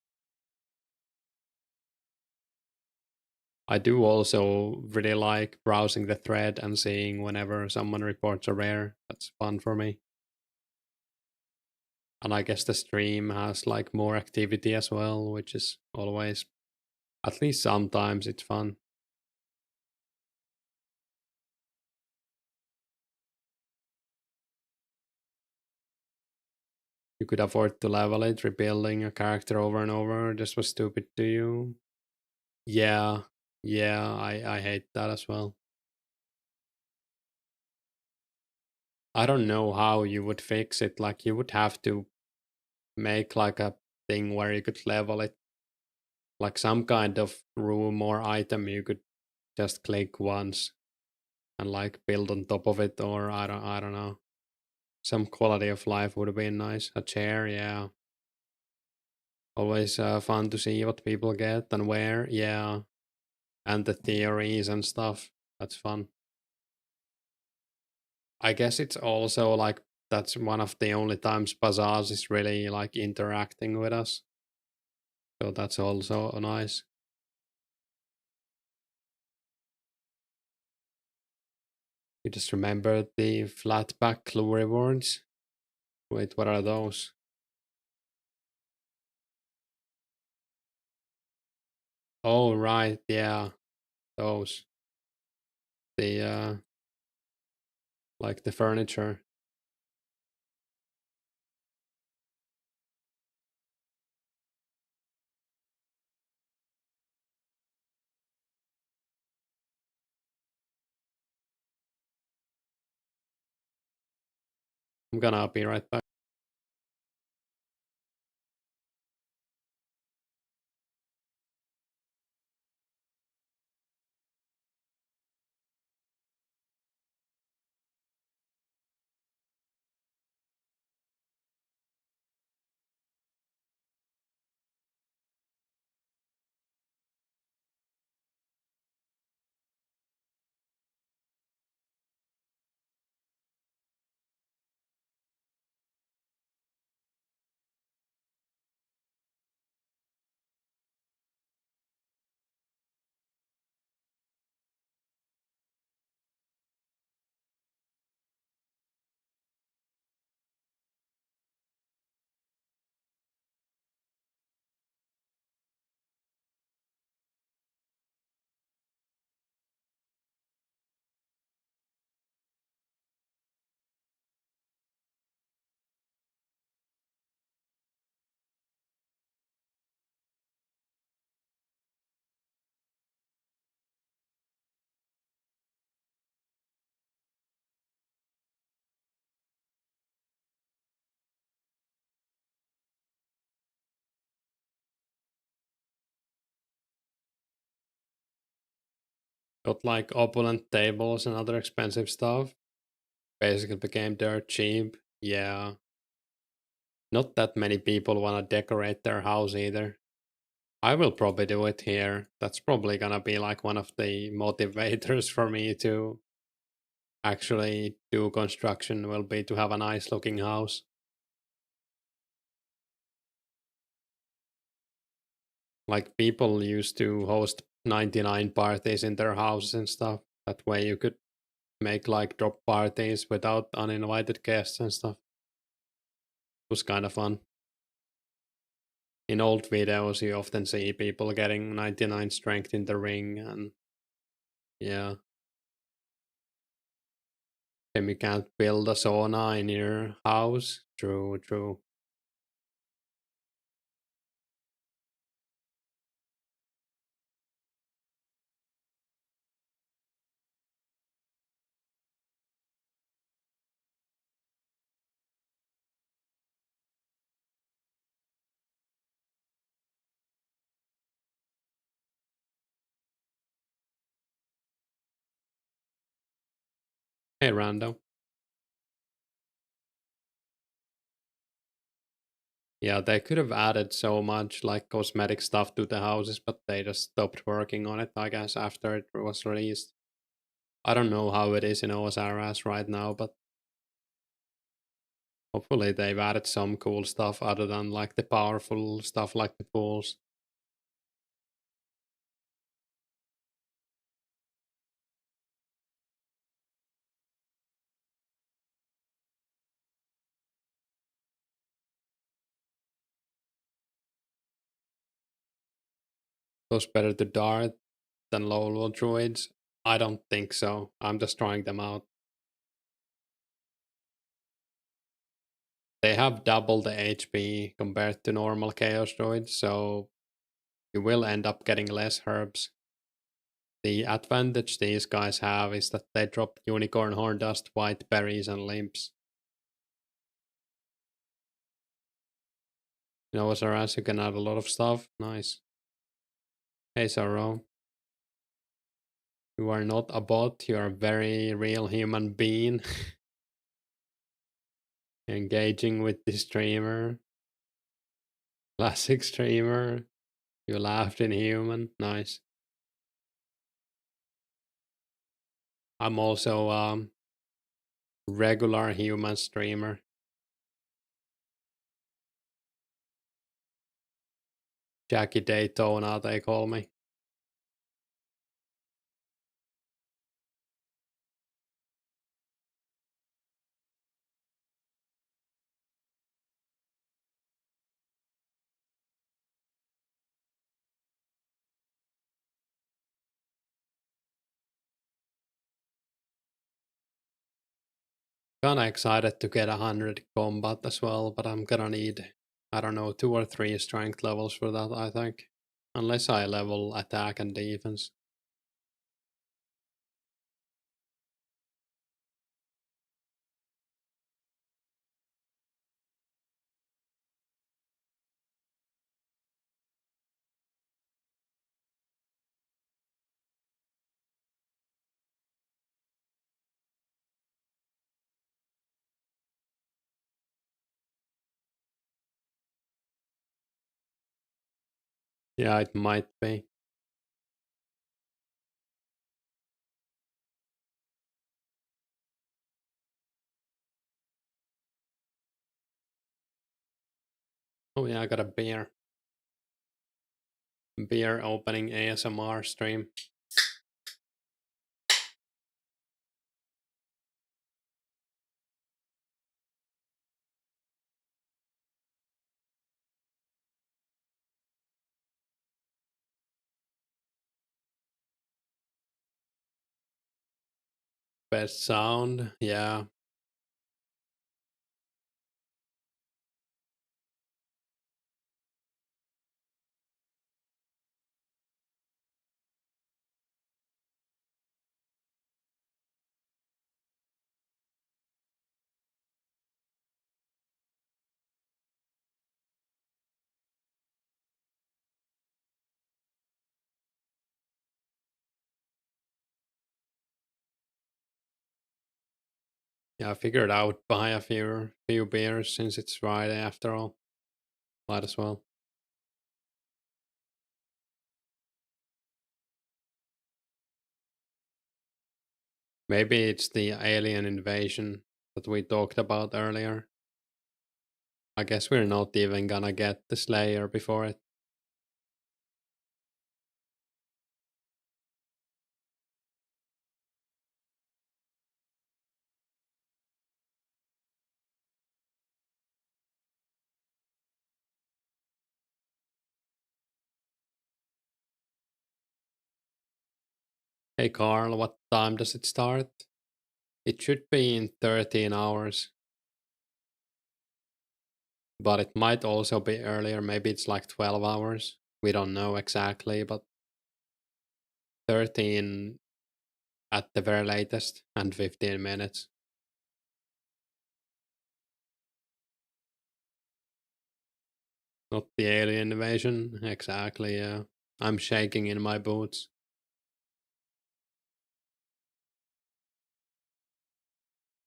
I do also really like browsing the thread and seeing whenever someone reports a rare. That's fun for me. And I guess the stream has like more activity as well, which is always, at least sometimes, it's fun. You could afford to level it, rebuilding a character over and over. This was stupid to you. Yeah, yeah, I hate that as well. I don't know how you would fix it. Like you would have to make like a thing where you could level it, like some kind of room or item you could just click once and like build on top of it, or I don't know. Some quality of life would have been nice. A chair, yeah. Always fun to see what people get and where, yeah. And the theories and stuff. That's fun. I guess it's also like that's one of the only times Bazaars is really like interacting with us. So that's also nice. You just remember the flatback clue rewards. Wait, what are those? Oh right, yeah, those. The like the furniture. I'm gonna be right back. got like opulent tables and other expensive stuff. Basically became dirt cheap. Yeah. Not that many people want to decorate their house either. I will probably do it here. That's probably gonna be like one of the motivators for me to actually do construction, will be to have a nice looking house. Like people used to host 99 parties in their houses and stuff. That way you could make like drop parties without uninvited guests and stuff. It was kind of fun. In old videos, you often see people getting 99 strength in the ring, and yeah. And you can't build a sauna in your house. True, true. Hey, random. Yeah, they could have added so much like cosmetic stuff to the houses, but they just stopped working on it, I guess, after it was released. I don't know how it is in OSRS right now, but hopefully they've added some cool stuff other than like the powerful stuff like the pools. Goes better to Dart than low level druids? I don't think so. I'm just trying them out. They have double the HP compared to normal Chaos Druids, so you will end up getting less herbs. The advantage these guys have is that they drop unicorn horn dust, white berries, and limps. You know, as you can add a lot of stuff. Nice. Hey, Sorrow. You are not a bot, you are a very real human being. Engaging with the streamer. Classic streamer. You laughed in human. Nice. I'm also regular human streamer. Jackie Daytona, they call me. Kinda excited to get 100 combat as well, but I'm gonna need, I don't know, 2 or 3 strength levels for that, I think. Unless I level attack and defense. Yeah, it might be. Oh yeah, I got a beer. Beer opening ASMR stream. Best sound, yeah. Yeah, I figured out buy a few beers since it's Friday after all. Might as well. Maybe it's the alien invasion that we talked about earlier. I guess we're not even gonna get the Slayer before it. Hey Carl, what time does it start? It should be in 13 hours, but it might also be earlier. Maybe it's like 12 hours. We don't know exactly, but 13 at the very latest and 15 minutes. Not the alien invasion. Exactly, yeah. I'm shaking in my boots.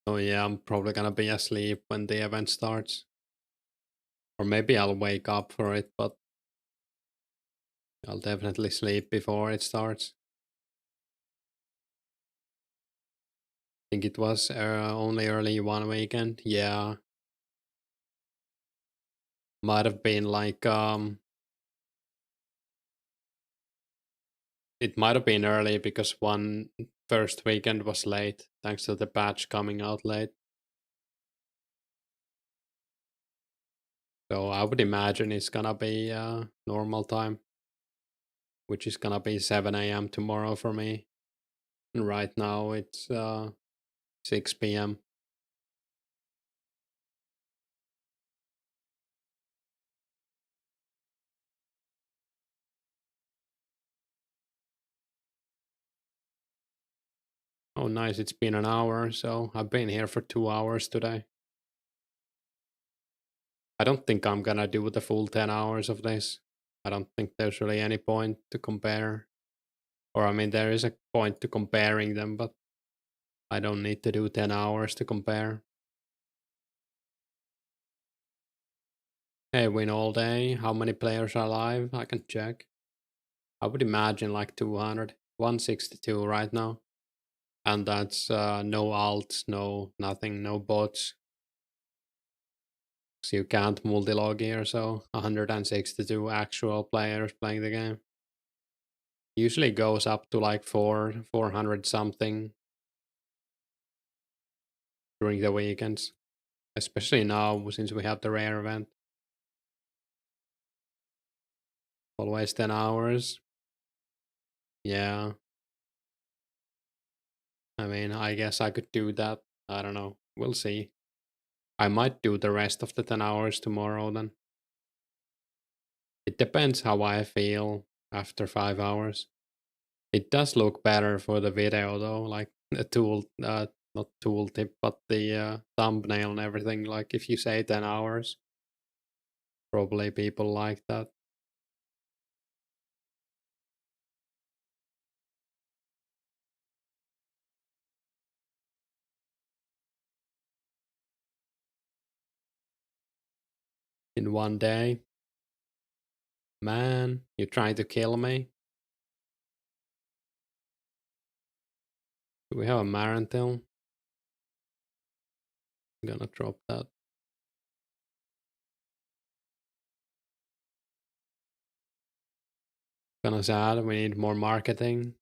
Oh yeah, I'm probably gonna be asleep when the event starts. Or maybe I'll wake up for it, but I'll definitely sleep before it starts. I think it was only early one weekend. Yeah, might have been like it might have been early because one first weekend was late thanks to the patch coming out late. So I would imagine it's gonna be normal time, which is gonna be 7 a.m. tomorrow for me. And right now it's 6 p.m. Oh, nice. It's been an hour, so I've been here for 2 hours today. I don't think I'm gonna do the full 10 hours of this. I don't think there's really any point to compare. Or, I mean, there is a point to comparing them, but I don't need to do 10 hours to compare. Hey, win all day. How many players are live? I can check. I would imagine like 200. 162 right now. And that's no alts, no nothing, no bots. So you can't multi-log here, so 162 actual players playing the game. Usually goes up to like 400 something during the weekends. Especially now since we have the rare event. Always 10 hours. Yeah. I mean, I guess I could do that. I don't know. We'll see. I might do the rest of the 10 hours tomorrow then. It depends how I feel after 5 hours. It does look better for the video though, like the tool, not tooltip, but the thumbnail and everything. Like if you say 10 hours, probably people like that. In one day. Man, you trying to kill me? Do we have a Marantil? I'm gonna drop that. Kinda sad, we need more marketing.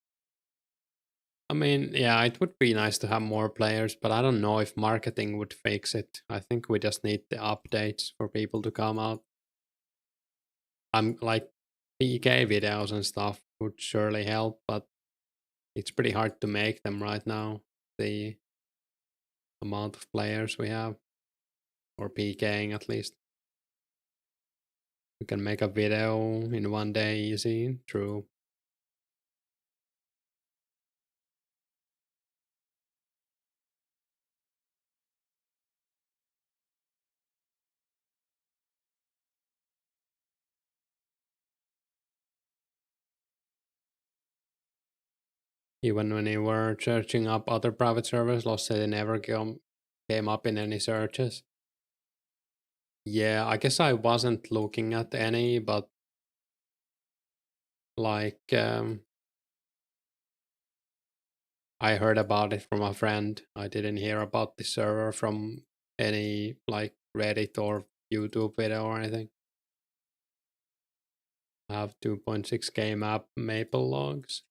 I mean, yeah, it would be nice to have more players, but I don't know if marketing would fix it. I think we just need the updates for people to come out. I'm like PK videos and stuff would surely help, but it's pretty hard to make them right now. The amount of players we have, or PKing at least. We can make a video in one day easy, true. Even when they were searching up other private servers, Lost say they never come. came up in any searches. Yeah, I guess I wasn't looking at any, but like I heard about it from a friend. I didn't hear about the server from any like Reddit or YouTube video or anything. I have 2.6k map maple logs.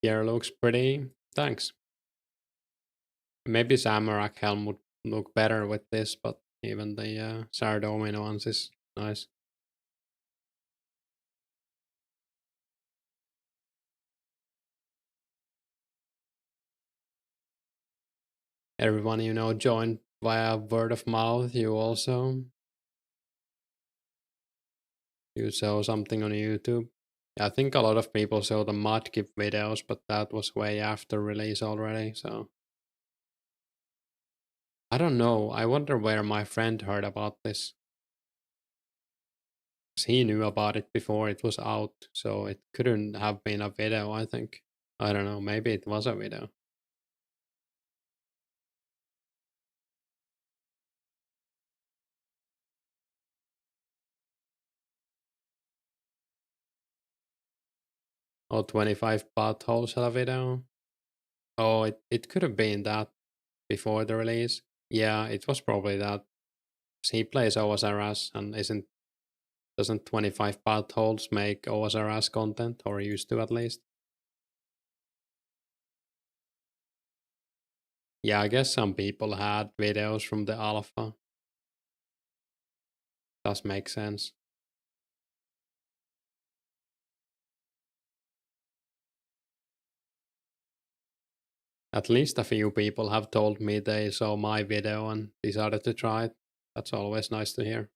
Gear looks pretty. Thanks. Maybe Zamorak helm would look better with this, but even the Sardomin ones is nice. Everyone you know joined via word of mouth. You saw something on YouTube. I think a lot of people saw the Mudkip videos, but that was way after release already, so I don't know. I wonder where my friend heard about this. 'Cause he knew about it before it was out, so it couldn't have been a video, I think. I don't know, maybe it was a video. Or 25 potholes had a video. Oh, it could have been that before the release. Yeah, it was probably that. 'Cause he plays OSRS and doesn't 25 potholes make OSRS content, or used to at least? Yeah, I guess some people had videos from the alpha. Does make sense. At least a few people have told me they saw my video and decided to try it. That's always nice to hear.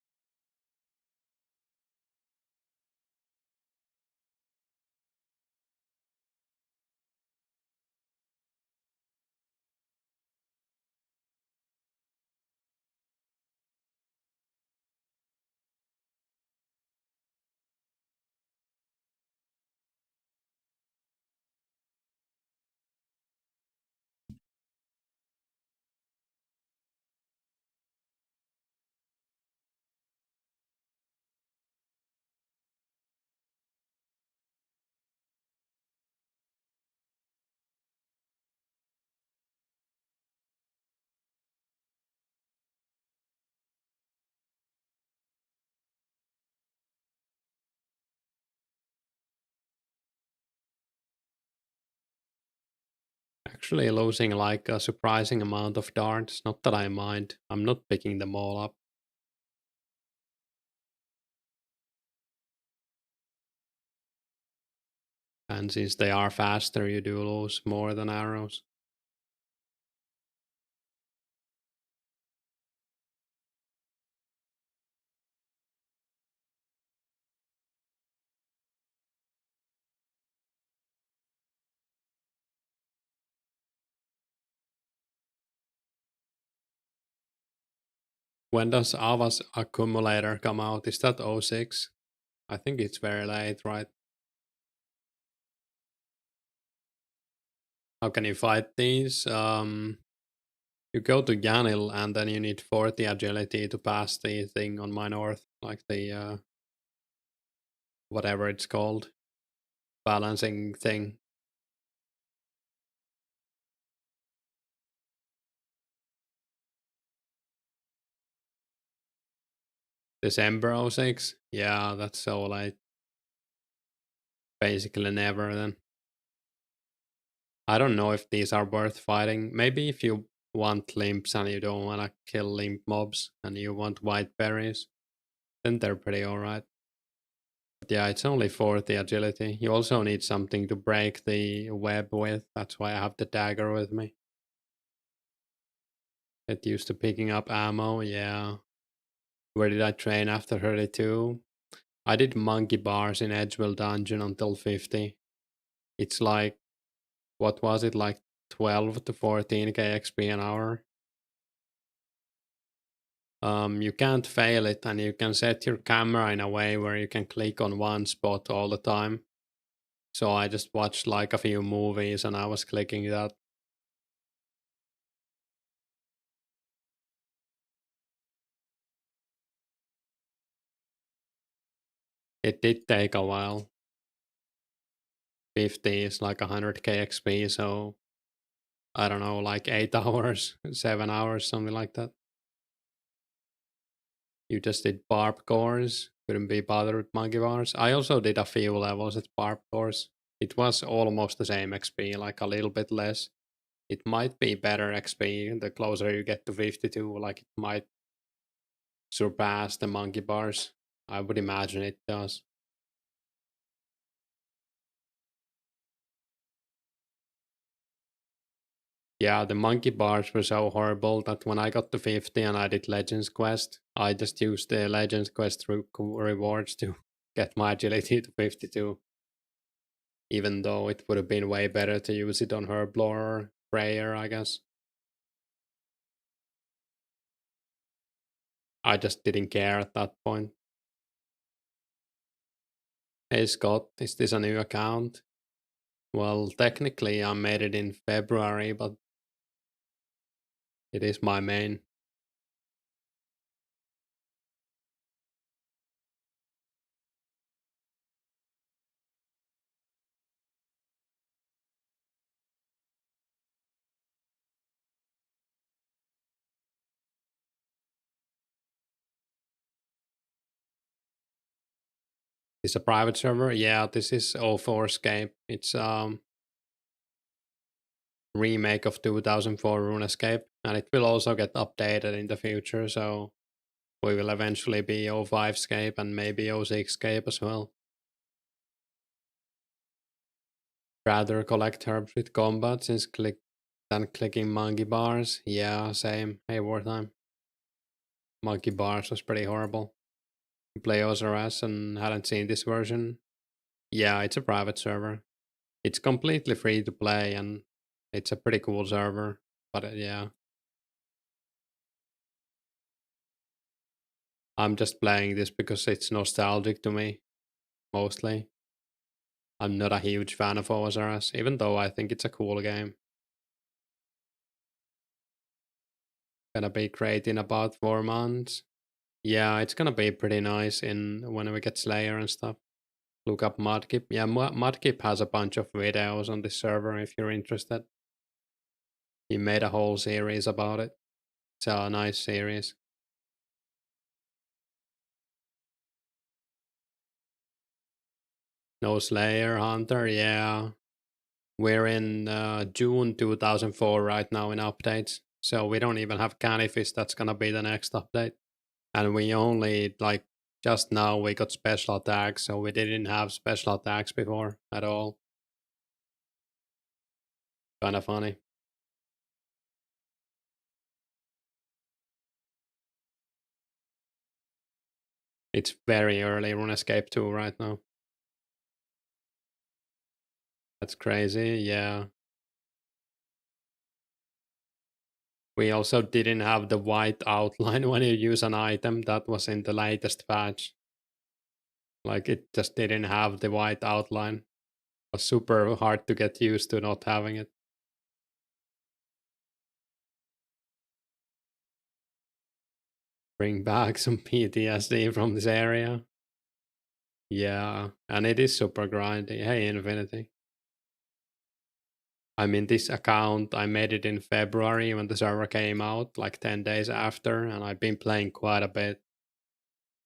Actually losing like a surprising amount of darts, not that I mind. I'm not picking them all up. And since they are faster, you do lose more than arrows. When does Ava's accumulator come out? Is that '06? I think it's very late, right? How can you fight these? You go to Yanil and then you need 40 agility to pass the thing on my north, like the whatever it's called, balancing thing. December '06? Yeah, that's so late. Basically never then. I don't know if these are worth fighting. Maybe if you want limps and you don't want to kill limp mobs and you want white berries, then they're pretty alright. But yeah, it's only 40 agility. You also need something to break the web with. That's why I have the dagger with me. Get used to picking up ammo, yeah. Where did I train after 32? I did monkey bars in Edgeville Dungeon until 50. It's like, what was it, like 12 to 14k XP an hour? You can't fail it, and you can set your camera in a way where you can click on one spot all the time. So I just watched like a few movies and I was clicking that. It did take a while. 50 is like 100k XP, so I don't know, like 8 hours, 7 hours, something like that. You just did barb cores, couldn't be bothered with monkey bars. I also did a few levels at barb cores. It was almost the same XP, like a little bit less. It might be better XP the closer you get to 52, like it might surpass the monkey bars. I would imagine it does. Yeah, the monkey bars were so horrible that when I got to 50 and I did Legends Quest, I just used the Legends Quest rewards to get my agility to 52. Even though it would have been way better to use it on Herblore or Prayer, I guess. I just didn't care at that point. Hey Scott, is this a new account? Well, technically I made it in February, but it is my main. It's a private server. Yeah, this is 2004scape. It's remake of 2004 Runescape, and it will also get updated in the future. So we will eventually be 05scape and maybe 06scape as well. Rather collect herbs with combat since than clicking monkey bars. Yeah, same. Hey, wartime. Monkey bars was pretty horrible. You play OSRS and hadn't seen this version. Yeah, it's a private server. It's completely free to play and it's a pretty cool server. But yeah, I'm just playing this because it's nostalgic to me, mostly. I'm not a huge fan of OSRS, even though I think it's a cool game. Gonna be great in about 4 months. Yeah, it's gonna be pretty nice in when we get Slayer and stuff. Look up Mudkip. Yeah, Mudkip has a bunch of videos on this server if you're interested. He made a whole series about it. It's a nice series. No Slayer Hunter, yeah. We're in June 2004 right now in updates. So we don't even have Canifist. That's gonna be the next update. And we only, like, just now we got special attacks. So we didn't have special attacks before at all. Kinda funny. It's very early Runescape 2 right now. That's crazy, yeah. We also didn't have the white outline when you use an item. That was in the latest patch. Like it just didn't have the white outline. It was super hard to get used to not having it. Bring back some PTSD from this area. Yeah, and it is super grindy. Hey, Infinity. I mean, this account, I made it in February when the server came out, like 10 days after, and I've been playing quite a bit.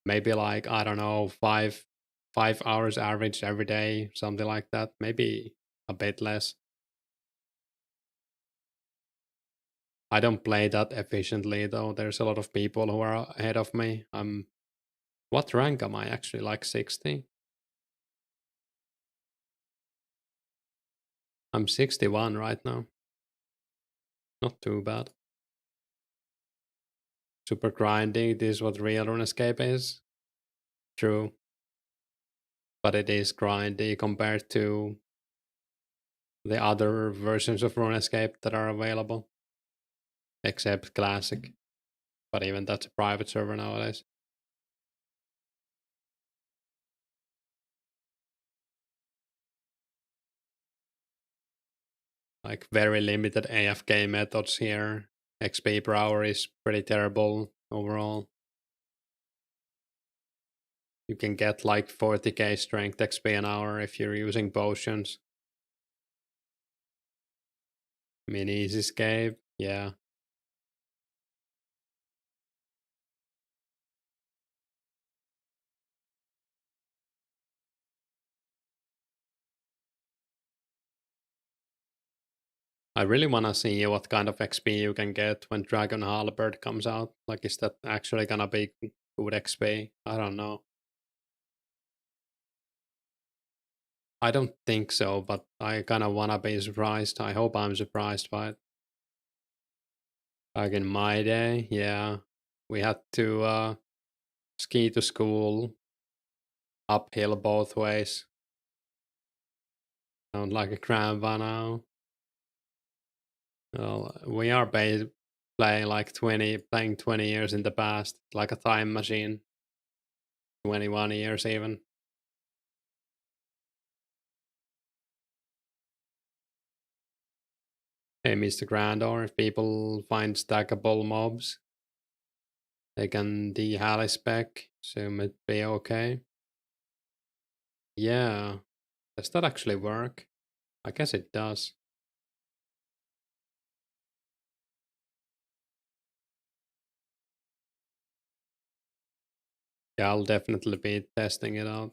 Maybe like, I don't know, 5 hours average every day, something like that. Maybe a bit less. I don't play that efficiently though. There's a lot of people who are ahead of me. What rank am I actually? Like 60? I'm 61 right now. Not too bad. Super grindy. This is what real RuneScape is. True. But it is grindy compared to the other versions of RuneScape that are available. Except Classic. but even that's a private server nowadays. Like very limited AFK methods here. XP per hour is pretty terrible overall. You can get like 40k strength XP an hour if you're using potions. Mini easy escape, yeah. I really want to see what kind of XP you can get when Dragon Halberd comes out. Like, is that actually gonna be good XP? I don't know. I don't think so, but I kind of want to be surprised. I hope I'm surprised by it. Back in my day, yeah, we had to ski to school uphill both ways. Sound like a grandpa now. Well, we are playing like 20 years in the past, like a time machine. 21 years even. Hey, Mr. Grandor, if people find stackable mobs, they can de-hally spec, so it be okay. Yeah. Does that actually work? I guess it does. Yeah, I'll definitely be testing it out.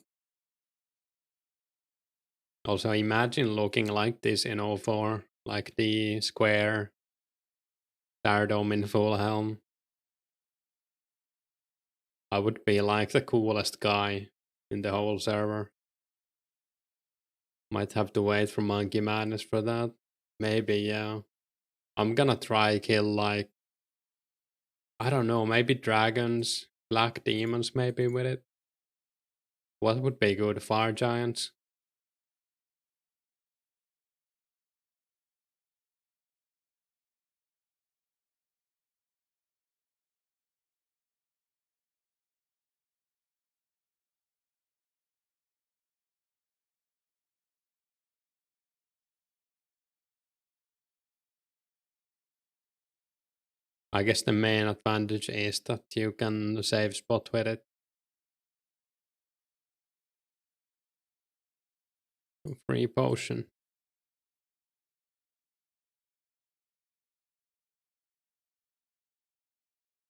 Also, imagine looking like this in 04, like the square Stardome in full helm. I would be like the coolest guy in the whole server. Might have to wait for Monkey Madness for that. Maybe, yeah. I'm gonna try kill like, I don't know, maybe dragons, black demons maybe with it. What would be good? Fire giants? I guess the main advantage is that you can save spot with it. Free potion.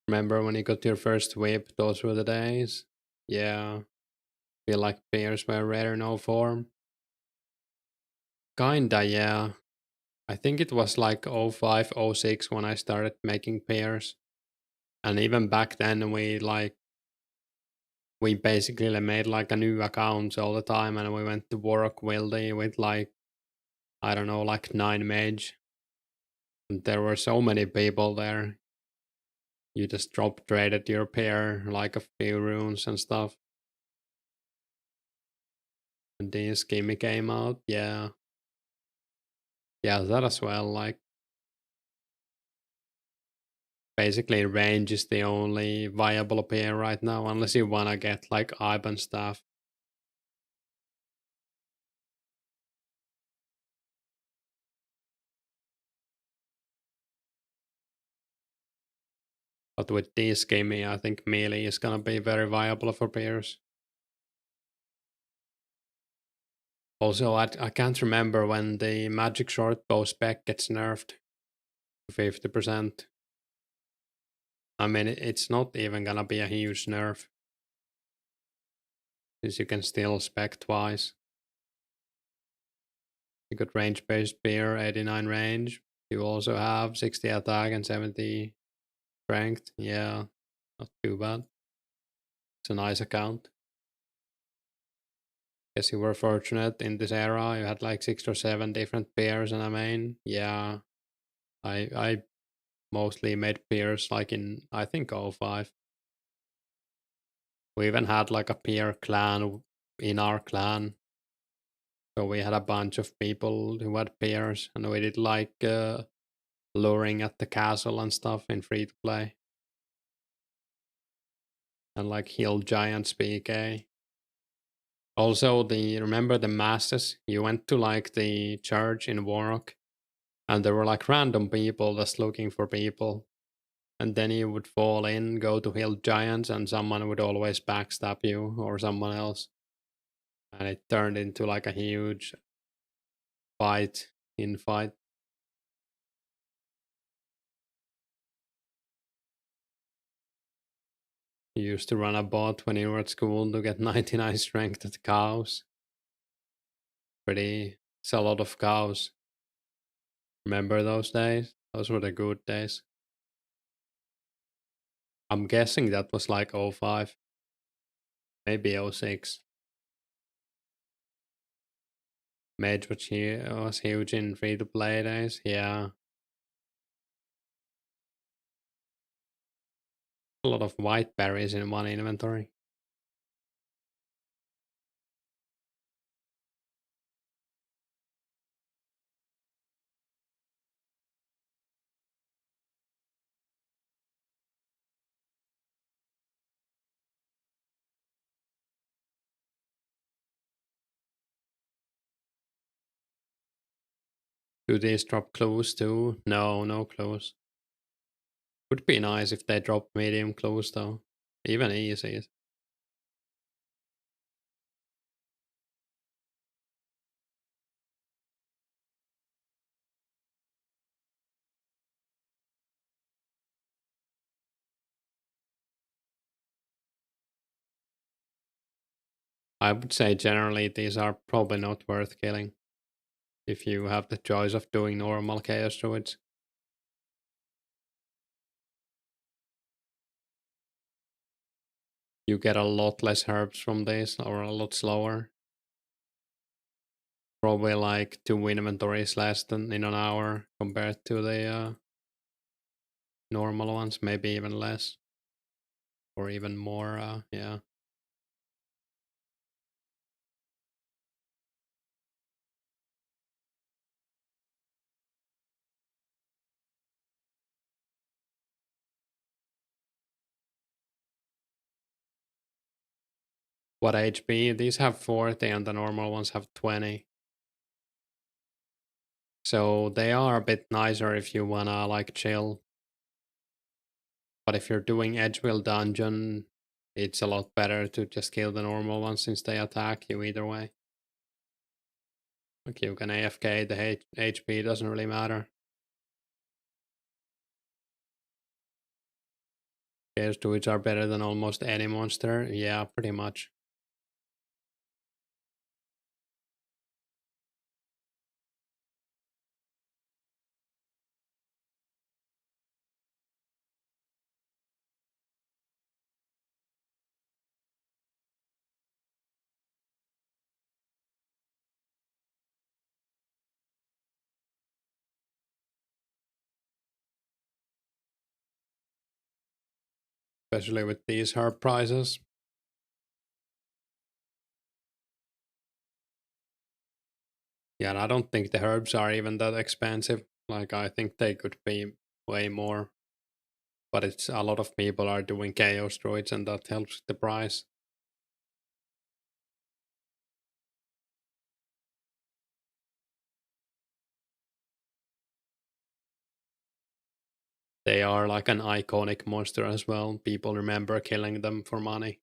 Remember when you got your first whip? Those were the days. Yeah. Feel like pairs were rare in 04. Kinda, yeah. I think it was like 05, 06 when I started making pairs. And even back then we basically made like a new account all the time and we went to work Wildy with like, I don't know, like 9 mage. And there were so many people there. You just drop traded your pair like a few runes and stuff. And then Skimmy came out, yeah. Yeah, that as well, like basically range is the only viable pair right now, unless you wanna get like Iban stuff. But with this Skimmy, I think melee is gonna be very viable for pairs. Also, I can't remember when the magic short bow spec gets nerfed to 50%. I mean, it's not even gonna be a huge nerf. Since you can still spec twice. You got range based spear, 89 range. You also have 60 attack and 70 strength. Yeah, not too bad. It's a nice account. Guess you were fortunate in this era. You had like 6 or 7 different pairs in a main. Yeah, I mostly made pairs like in, I think, 05. We even had like a peer clan in our clan. So we had a bunch of people who had pairs and we did like luring at the castle and stuff in free to play. and like Hill Giants PK. Also, the remember the masses? You went to like the church in Warrock, and there were like random people just looking for people. And then you would fall in, go to Hill Giants, and someone would always backstab you or someone else. And it turned into like a huge fight in fight. You used to run a bot when you were at school to get 99 strength at cows. It's a lot of cows. Remember those days? Those were the good days. I'm guessing that was like 05, maybe 06. Mage was huge in free to play days, yeah. A lot of white berries in one inventory. Do these drop clues too? No, no clues. Would be nice if they drop medium clues though. Even easy. I would say generally these are probably not worth killing if you have the choice of doing normal chaos druids. You get a lot less herbs from this, or a lot slower. Probably like 2 inventories less than in an hour compared to the normal ones, maybe even less. Or even more, yeah. What HP? These have 40 and the normal ones have 20. So they are a bit nicer if you wanna like chill. But if you're doing Edgewheel Dungeon, it's a lot better to just kill the normal ones since they attack you either way. Like you can AFK, the HP doesn't really matter. Chaos Druids are better than almost any monster. Yeah, pretty much. Especially with these herb prices. Yeah, and I don't think the herbs are even that expensive. Like, I think they could be way more. But it's a lot of people are doing Chaos Druids, and that helps the price. They are like an iconic monster as well. People remember killing them for money.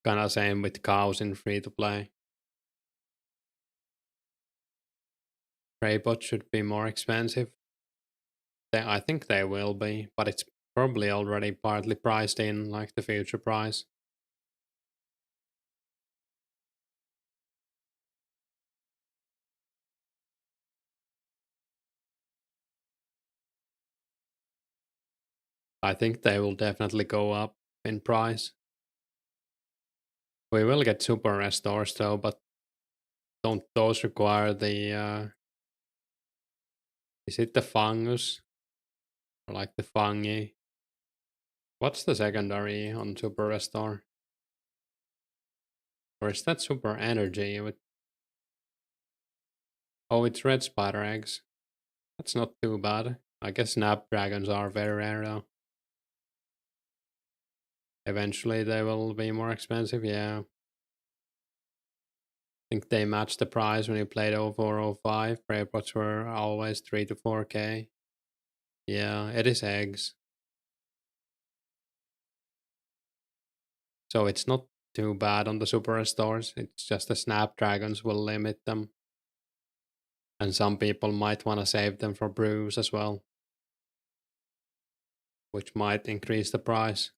Kinda same with cows in free to play. Preybots should be more expensive. I think they will be, but it's probably already partly priced in, like the future price. I think they will definitely go up in price. We will get super restores though, but don't those require the is it the fungus? Or like the fungi? What's the secondary on super restore? Or is that super energy? Oh, it's red spider eggs. That's not too bad. I guess snapdragons are very rare though. Eventually they will be more expensive, yeah. I think they matched the price when you played 0405. Brave bots were always 3 to 4k. Yeah, it is eggs. So it's not too bad on the super stores. It's just the snapdragons will limit them. And some people might want to save them for brews as well, which might increase the price.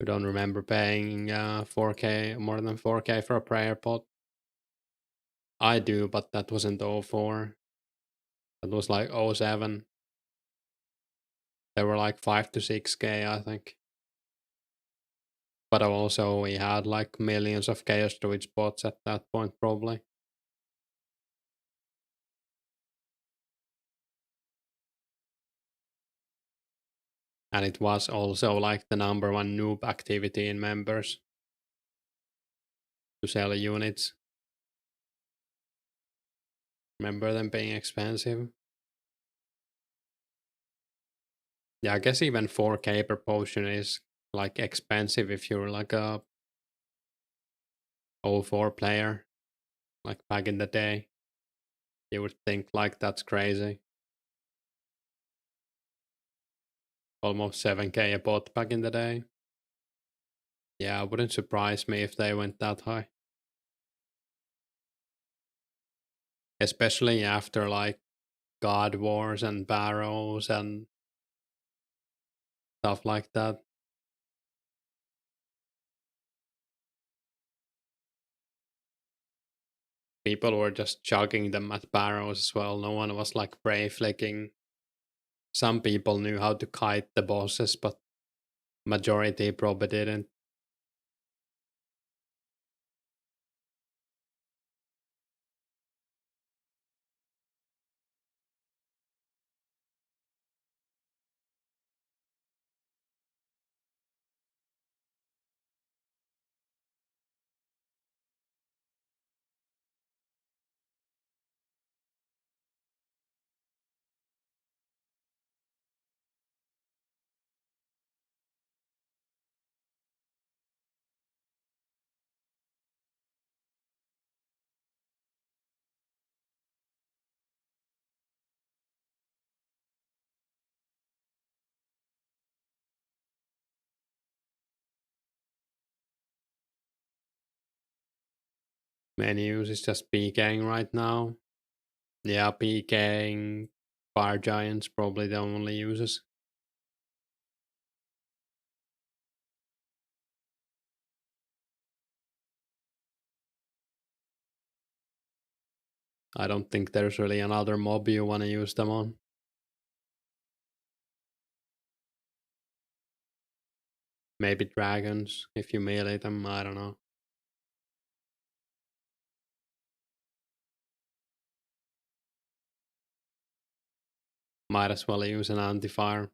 I don't remember paying 4k, more than 4k for a prayer pot. I do, but that wasn't 04. That was like 07. They were like 5 to 6k, I think. But also we had like millions of Chaos Druid spots at that point, probably. And it was also like the number one noob activity in members to sell units. Remember them being expensive? Yeah, I guess even 4k per potion is like expensive if you're like a 04 player, like back in the day. You would think like that's crazy. Almost 7k a bot back in the day. Yeah, it wouldn't surprise me if they went that high. Especially after like God Wars and Barrows and stuff like that. People were just chugging them at Barrows as well. No one was like brave flicking. Some people knew how to kite the bosses, but majority probably didn't. Menus is just PKing right now. Yeah, PKing, Fire Giants probably the only uses. I don't think there's really another mob you want to use them on. Maybe dragons, if you melee them, I don't know. Might as well use an anti-fire.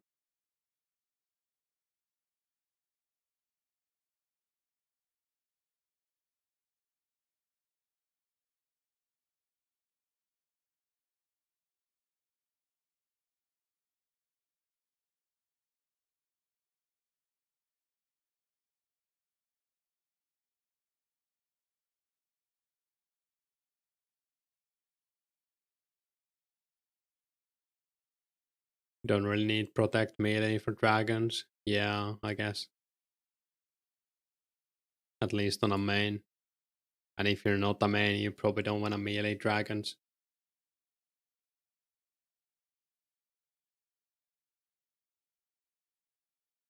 Don't really need protect melee for dragons. Yeah, I guess. At least on a main. And if you're not a main, you probably don't want to melee dragons.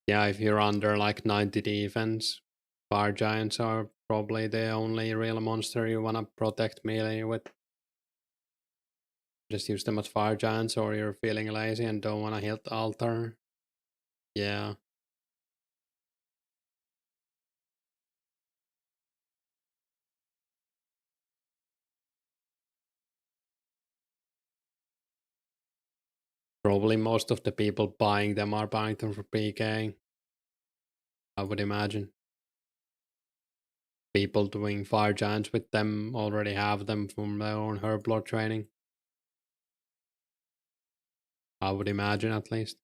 Yeah, if you're under like 90 defense, fire giants are probably the only real monster you want to protect melee with. Just use them as fire giants, or you're feeling lazy and don't want to hit altar. Yeah. Probably most of the people buying them are buying them for PK, I would imagine. People doing fire giants with them already have them from their own herblord training. I would imagine, at least.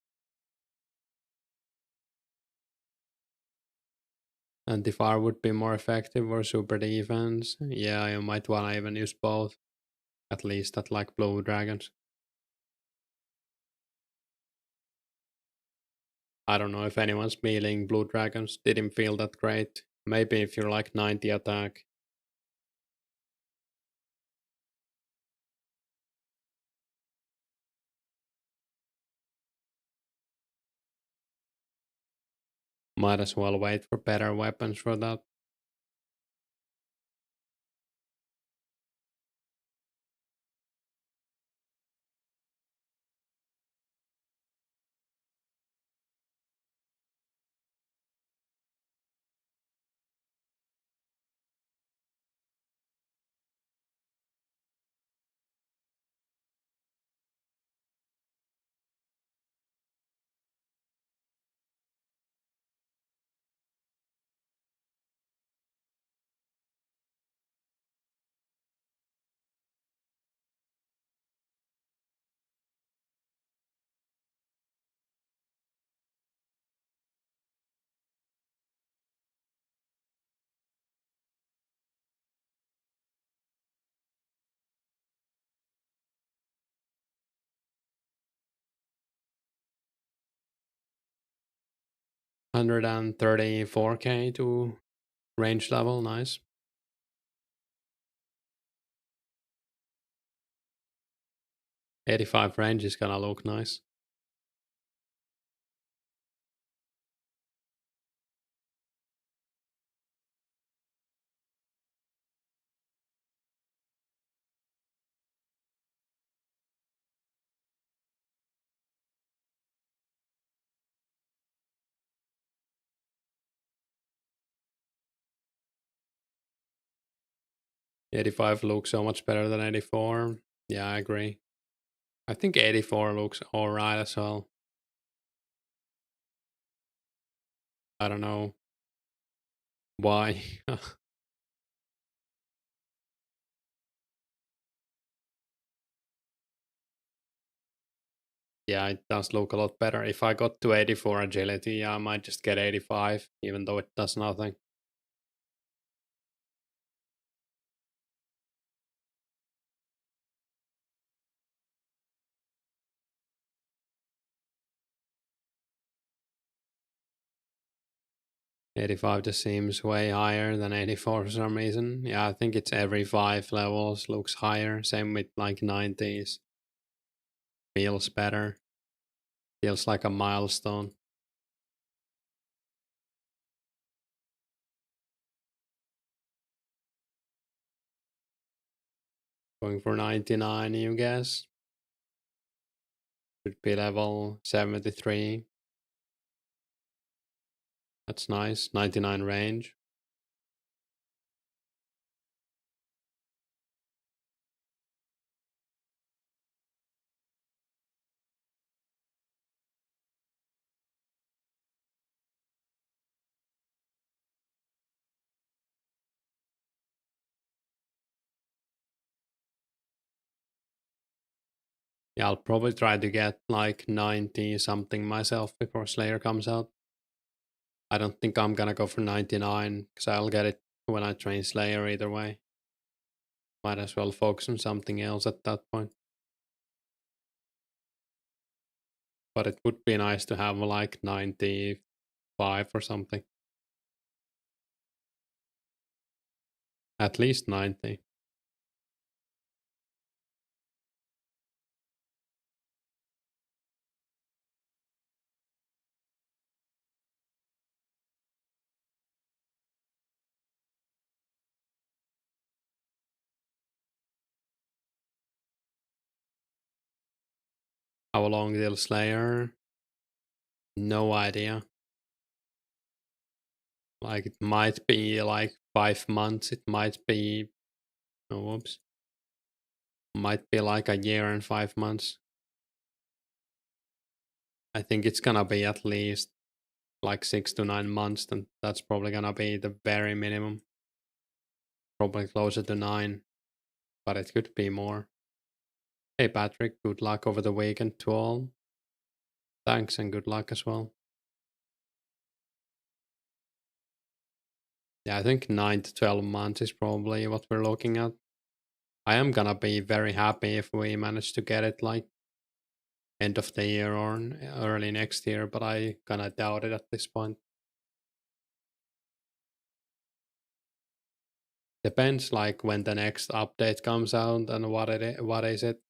Anti-fire would be more effective or super defense. Yeah, you might wanna even use both. At least at like blue dragons. I don't know if anyone's mealing blue dragons didn't feel that great. Maybe if you're like 90 attack. Might as well wait for better weapons for that. $134k to range level, nice. 85 range is gonna look nice. $85 looks so much better than $84. Yeah, I agree. I think $84 looks alright as well. I don't know why. Yeah, it does look a lot better. If I got to 84 agility, I might just get 85, even though it does nothing. $85 just seems way higher than $84 for some reason. Yeah, I think it's every 5 levels looks higher. Same with like 90s. Feels better. Feels like a milestone. Going for 99, you guess? Should be level 73. That's nice. 99 range. Yeah, I'll probably try to get like 90 something myself before Slayer comes out. I don't think I'm gonna go for 99 because I'll get it when I train Slayer either way. Might as well focus on something else at that point. But it would be nice to have like 95 or something. At least 90. How long till Slayer? No idea. Like it might be like 5 months. It might be, oh, whoops. Might be like a year and 5 months. I think it's gonna be at least like 6 to 9 months, and that's probably gonna be the very minimum. Probably closer to 9, but it could be more. Hey Patrick, good luck over the weekend to all. Thanks and good luck as well. Yeah, I think 9 to 12 months is probably what we're looking at. I am gonna be very happy if we manage to get it like end of the year or early next year, but I kinda doubt it at this point. Depends like when the next update comes out and what is it.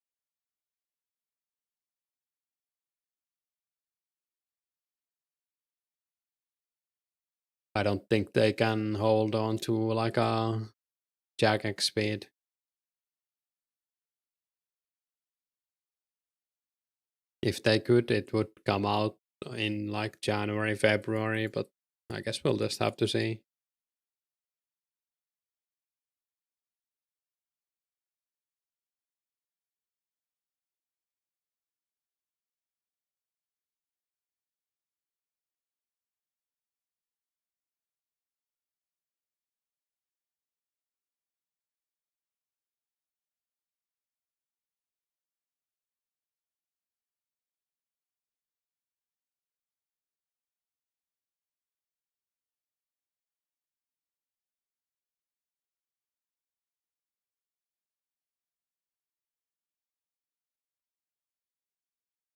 I don't think they can hold on to like a jagex speed. If they could, it would come out in like January, February, but I guess we'll just have to see.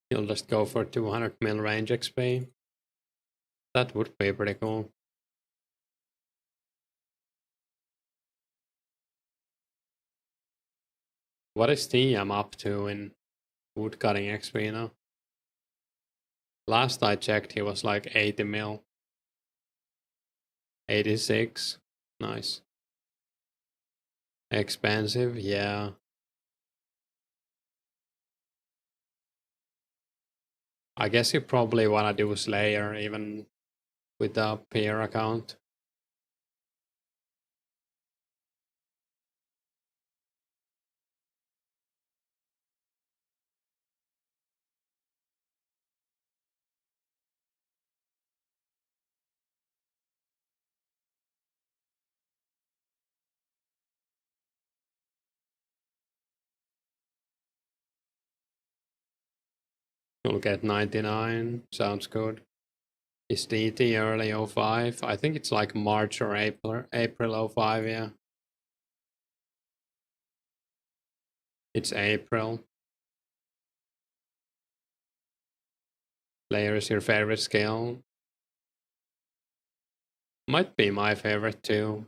You'll just go for 200 mil range XP. That would be pretty cool. What is TM up to in woodcutting XP now? Last I checked, he was like 80 mil. 86. Nice. Expensive, yeah. I guess you probably wanna do Slayer even with the peer account. You'll get 99. Sounds good. Is DT early 05? I think it's like March or April 05, yeah. It's April. Slayer is your favorite skill? Might be my favorite too.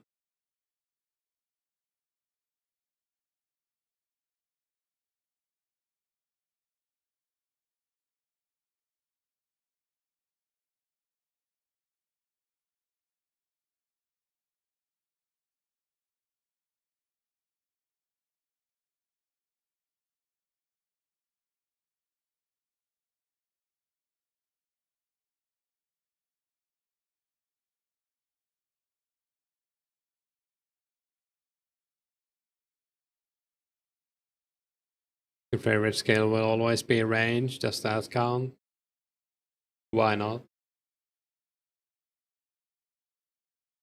Your favorite skill will always be range, does that count? Why not?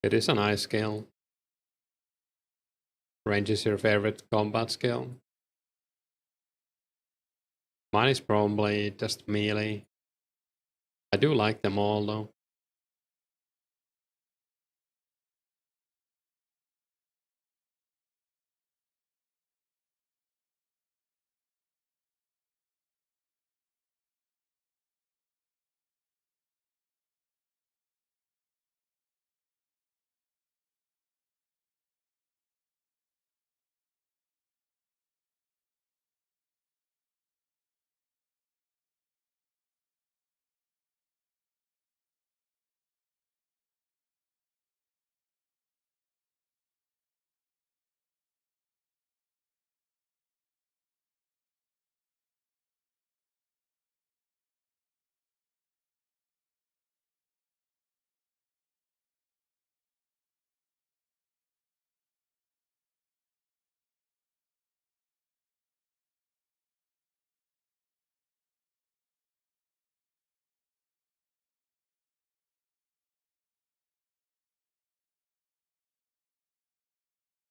It is a nice skill. Range is your favorite combat skill? Mine is probably just melee. I do like them all though.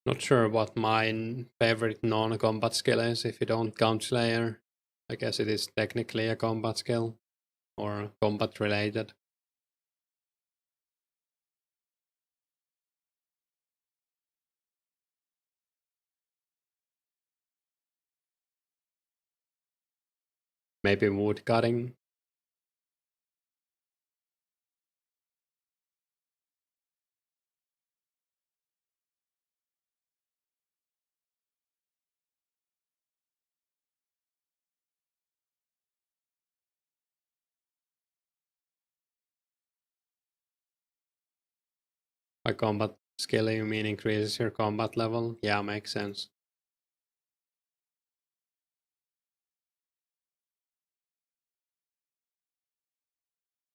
Not sure what my favorite non-combat skill is if you don't count Slayer. I guess it is technically a combat skill or combat related. Maybe wood cutting. By combat skill, you mean increases your combat level? Yeah, makes sense.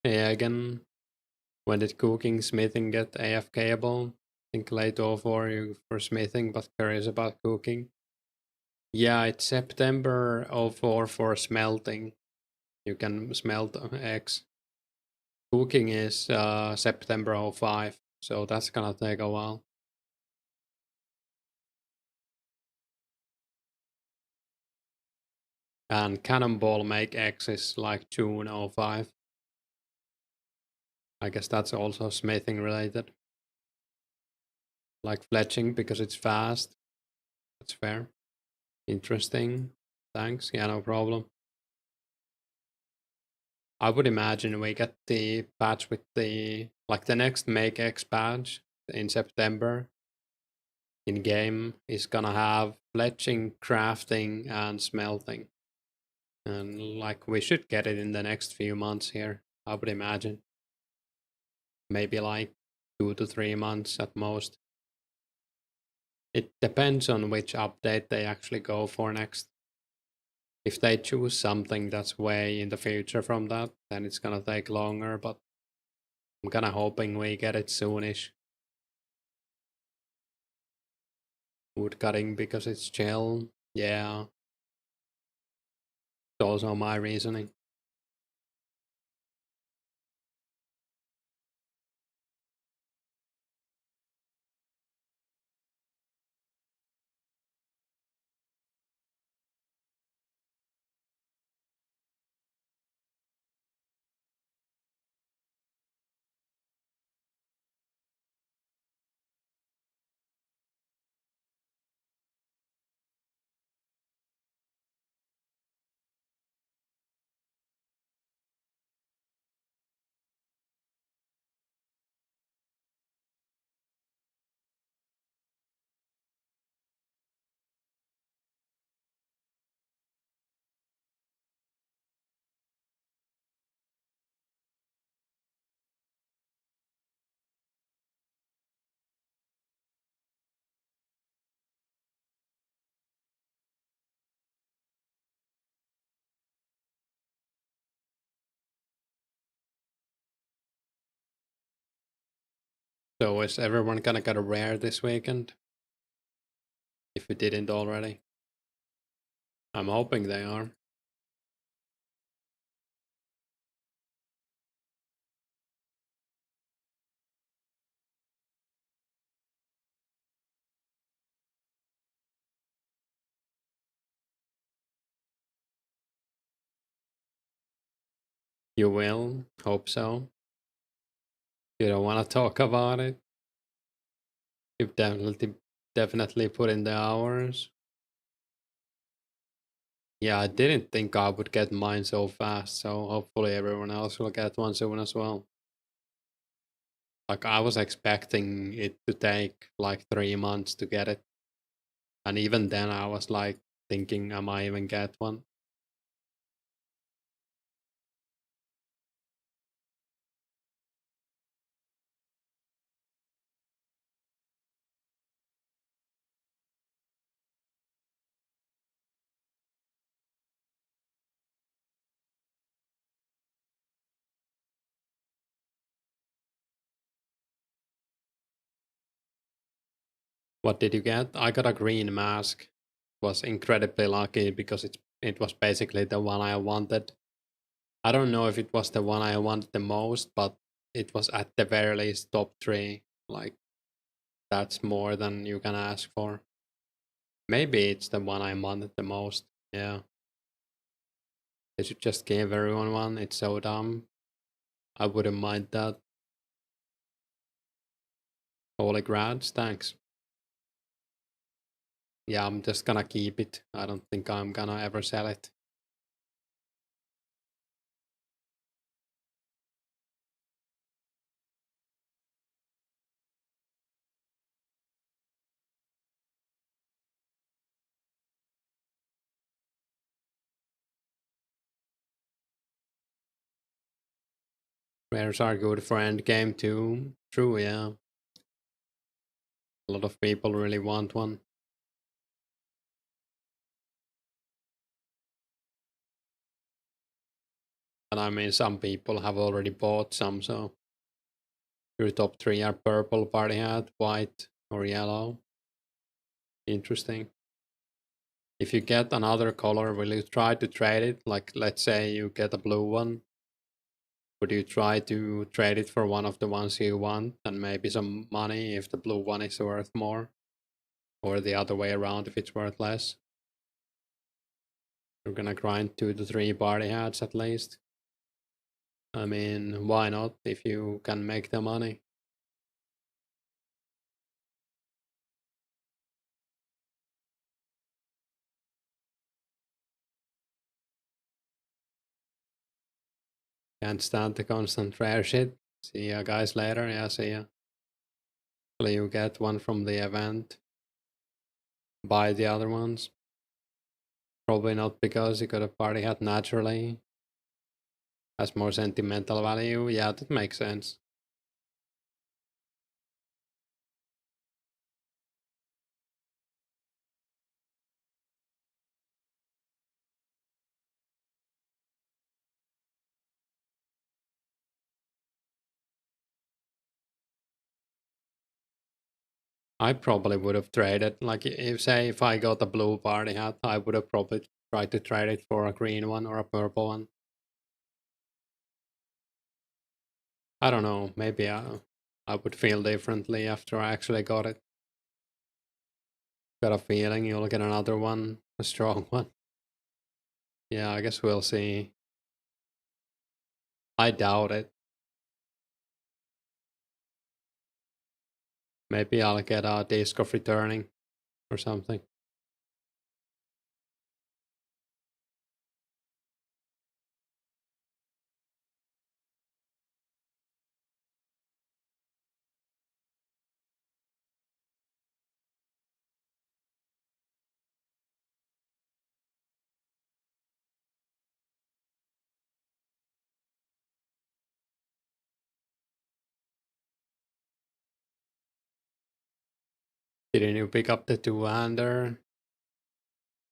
Yeah, again, when did cooking, smithing get AFKable? I think late 04 you for smithing, but curious about cooking. Yeah, it's September 04 for smelting. You can smelt eggs. Cooking is September 05, so that's gonna take a while. And Cannonball make eggs is like June 05. I guess that's also smithing related. Like fletching because it's fast. That's fair. Interesting. Thanks. Yeah, no problem. I would imagine we get the patch with the next Make X patch in September in game is gonna have fletching, crafting, and smelting. And like we should get it in the next few months here, I would imagine. Maybe like 2 to 3 months at most. It depends on which update they actually go for next. If they choose something that's way in the future from that, then it's gonna take longer, but I'm kinda hoping we get it soonish. Wood cutting because it's chill, yeah. It's also my reasoning. So is everyone gonna get a rare this weekend? If we didn't already. I'm hoping they are. You will? Hope so. You don't wanna talk about it? You've definitely put in the hours. Yeah, I didn't think I would get mine so fast, so hopefully everyone else will get one soon as well. Like I was expecting it to take like 3 months to get it. And even then I was like thinking I might even get one. What did you get? I got a green mask. Was incredibly lucky because it was basically the one I wanted. I don't know if it was the one I wanted the most, but it was at the very least top 3. Like That's more than you can ask for. Maybe it's the one I wanted the most. Yeah. They should just give everyone one. It's so dumb. I wouldn't mind that. Holy grads, thanks. Yeah, I'm just gonna keep it. I don't think I'm gonna ever sell it. Rares are good for endgame too. True, yeah. A lot of people really want one. And I mean, some people have already bought some, so your top three are purple party hat, white, or yellow. Interesting. If you get another color, will you try to trade it? Like, let's say you get a blue one. Would you try to trade it for one of the ones you want and maybe some money if the blue one is worth more? Or the other way around if it's worth less? You're gonna grind 2 to 3 party hats at least. I mean, why not if you can make the money? Can't stand the constant rare shit. See ya guys later. Yeah, see ya. Hopefully you get one from the event. Buy the other ones. Probably not because you got a party hat naturally. Has more sentimental value. Yeah, that makes sense. I probably would have traded, like, if say if I got a blue party hat, I would have probably tried to trade it for a green one or a purple one. I don't know, maybe I would feel differently after I actually got it. Got a feeling you'll get another one, a strong one. Yeah, I guess we'll see. I doubt it. Maybe I'll get a disc of returning or something. Didn't you pick up the two-hander?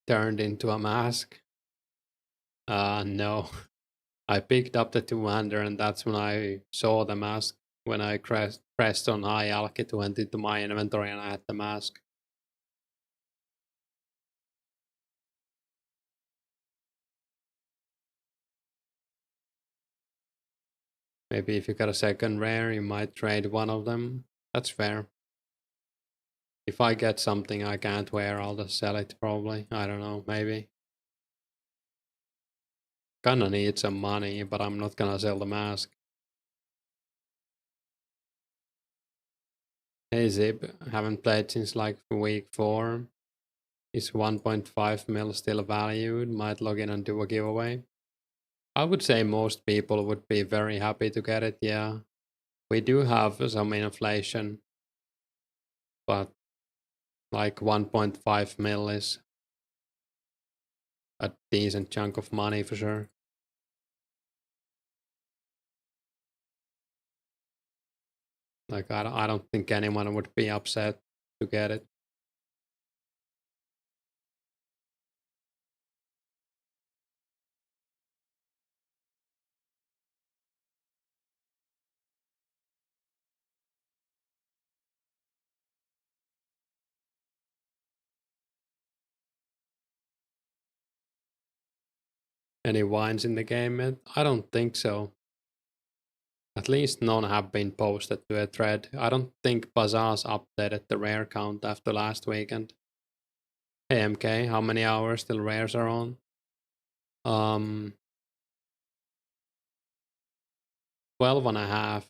Turned into a mask? No. I picked up the two-hander and that's when I saw the mask. When I pressed on high alk, it went into my inventory and I had the mask. Maybe if you got a second rare, you might trade one of them. That's fair. If I get something I can't wear, I'll just sell it probably. I don't know, maybe. Kinda need some money, but I'm not gonna sell the mask. Hey Zib, haven't played since like week 4. Is 1.5 mil still valued? Might log in and do a giveaway. I would say most people would be very happy to get it, yeah. We do have some inflation, but like 1.5 mil is a decent chunk of money for sure. Like I don't think anyone would be upset to get it. Any wines in the game yet? I don't think so. At least none have been posted to a thread. I don't think Bazaar's updated the rare count after last weekend. Hey MK, how many hours till rares are on? 12 and a half,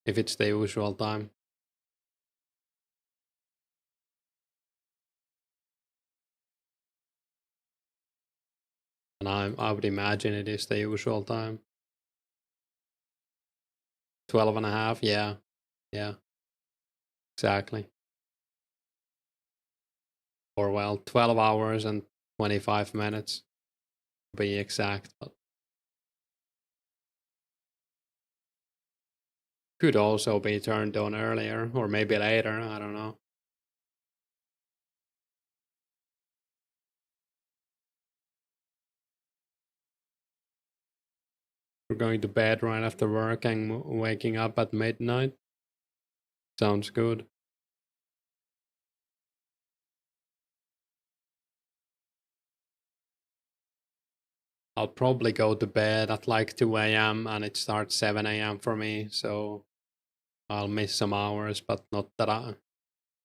if it's the usual time. And I would imagine it is the usual time. 12 and a half, yeah. Yeah, exactly. Or well, 12 hours and 25 minutes to be exact. But could also be turned on earlier or maybe later, I don't know. We're going to bed right after work and waking up at midnight. Sounds good. I'll probably go to bed at like 2 a.m. and it starts 7 a.m. for me, so I'll miss some hours, but not that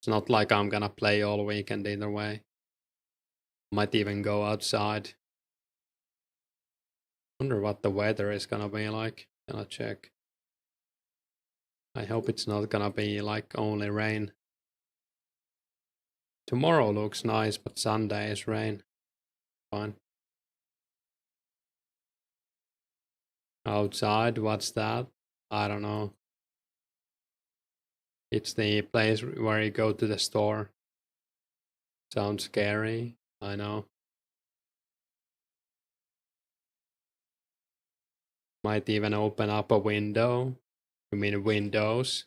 it's not like I'm gonna play all weekend either way. Might even go outside. Wonder what the weather is gonna be like. Gonna check. I hope it's not gonna be like only rain. Tomorrow looks nice, but Sunday is rain. Fine. Outside, what's that? I don't know. It's the place where you go to the store. Sounds scary, I know. Might even open up a window. You mean windows?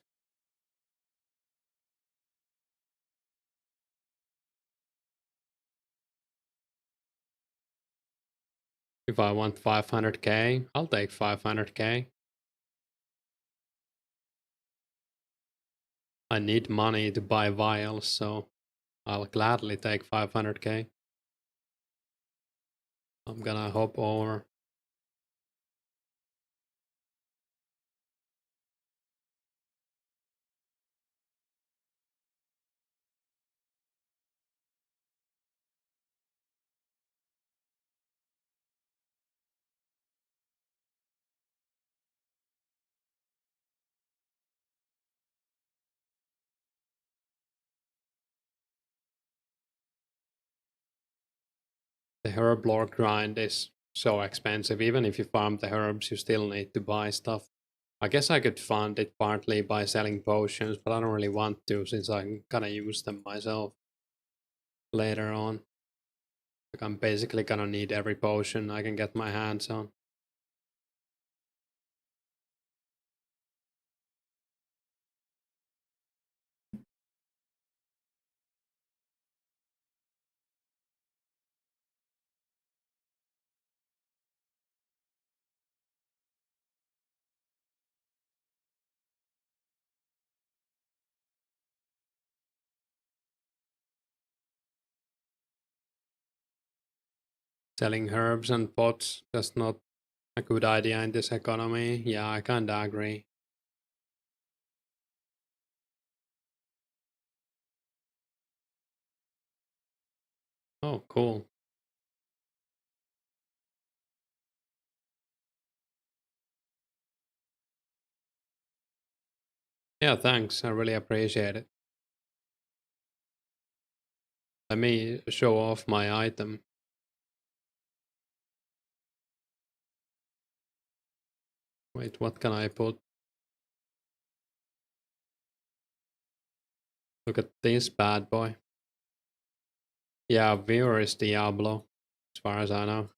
If I want 500k, I'll take 500k. I need money to buy vials, so I'll gladly take 500k. I'm gonna hop over. The herb lore grind is so expensive. Even if you farm the herbs, you still need to buy stuff. I guess I could fund it partly by selling potions, but I don't really want to since I'm gonna use them myself later on. Like I'm basically gonna need every potion I can get my hands on. Selling herbs and pots, that's not a good idea in this economy. Yeah, I kinda agree. Oh, cool. Yeah, thanks. I really appreciate it. Let me show off my item. Wait, what can I put? Look at this bad boy. Yeah, viewer is Diablo, as far as I know.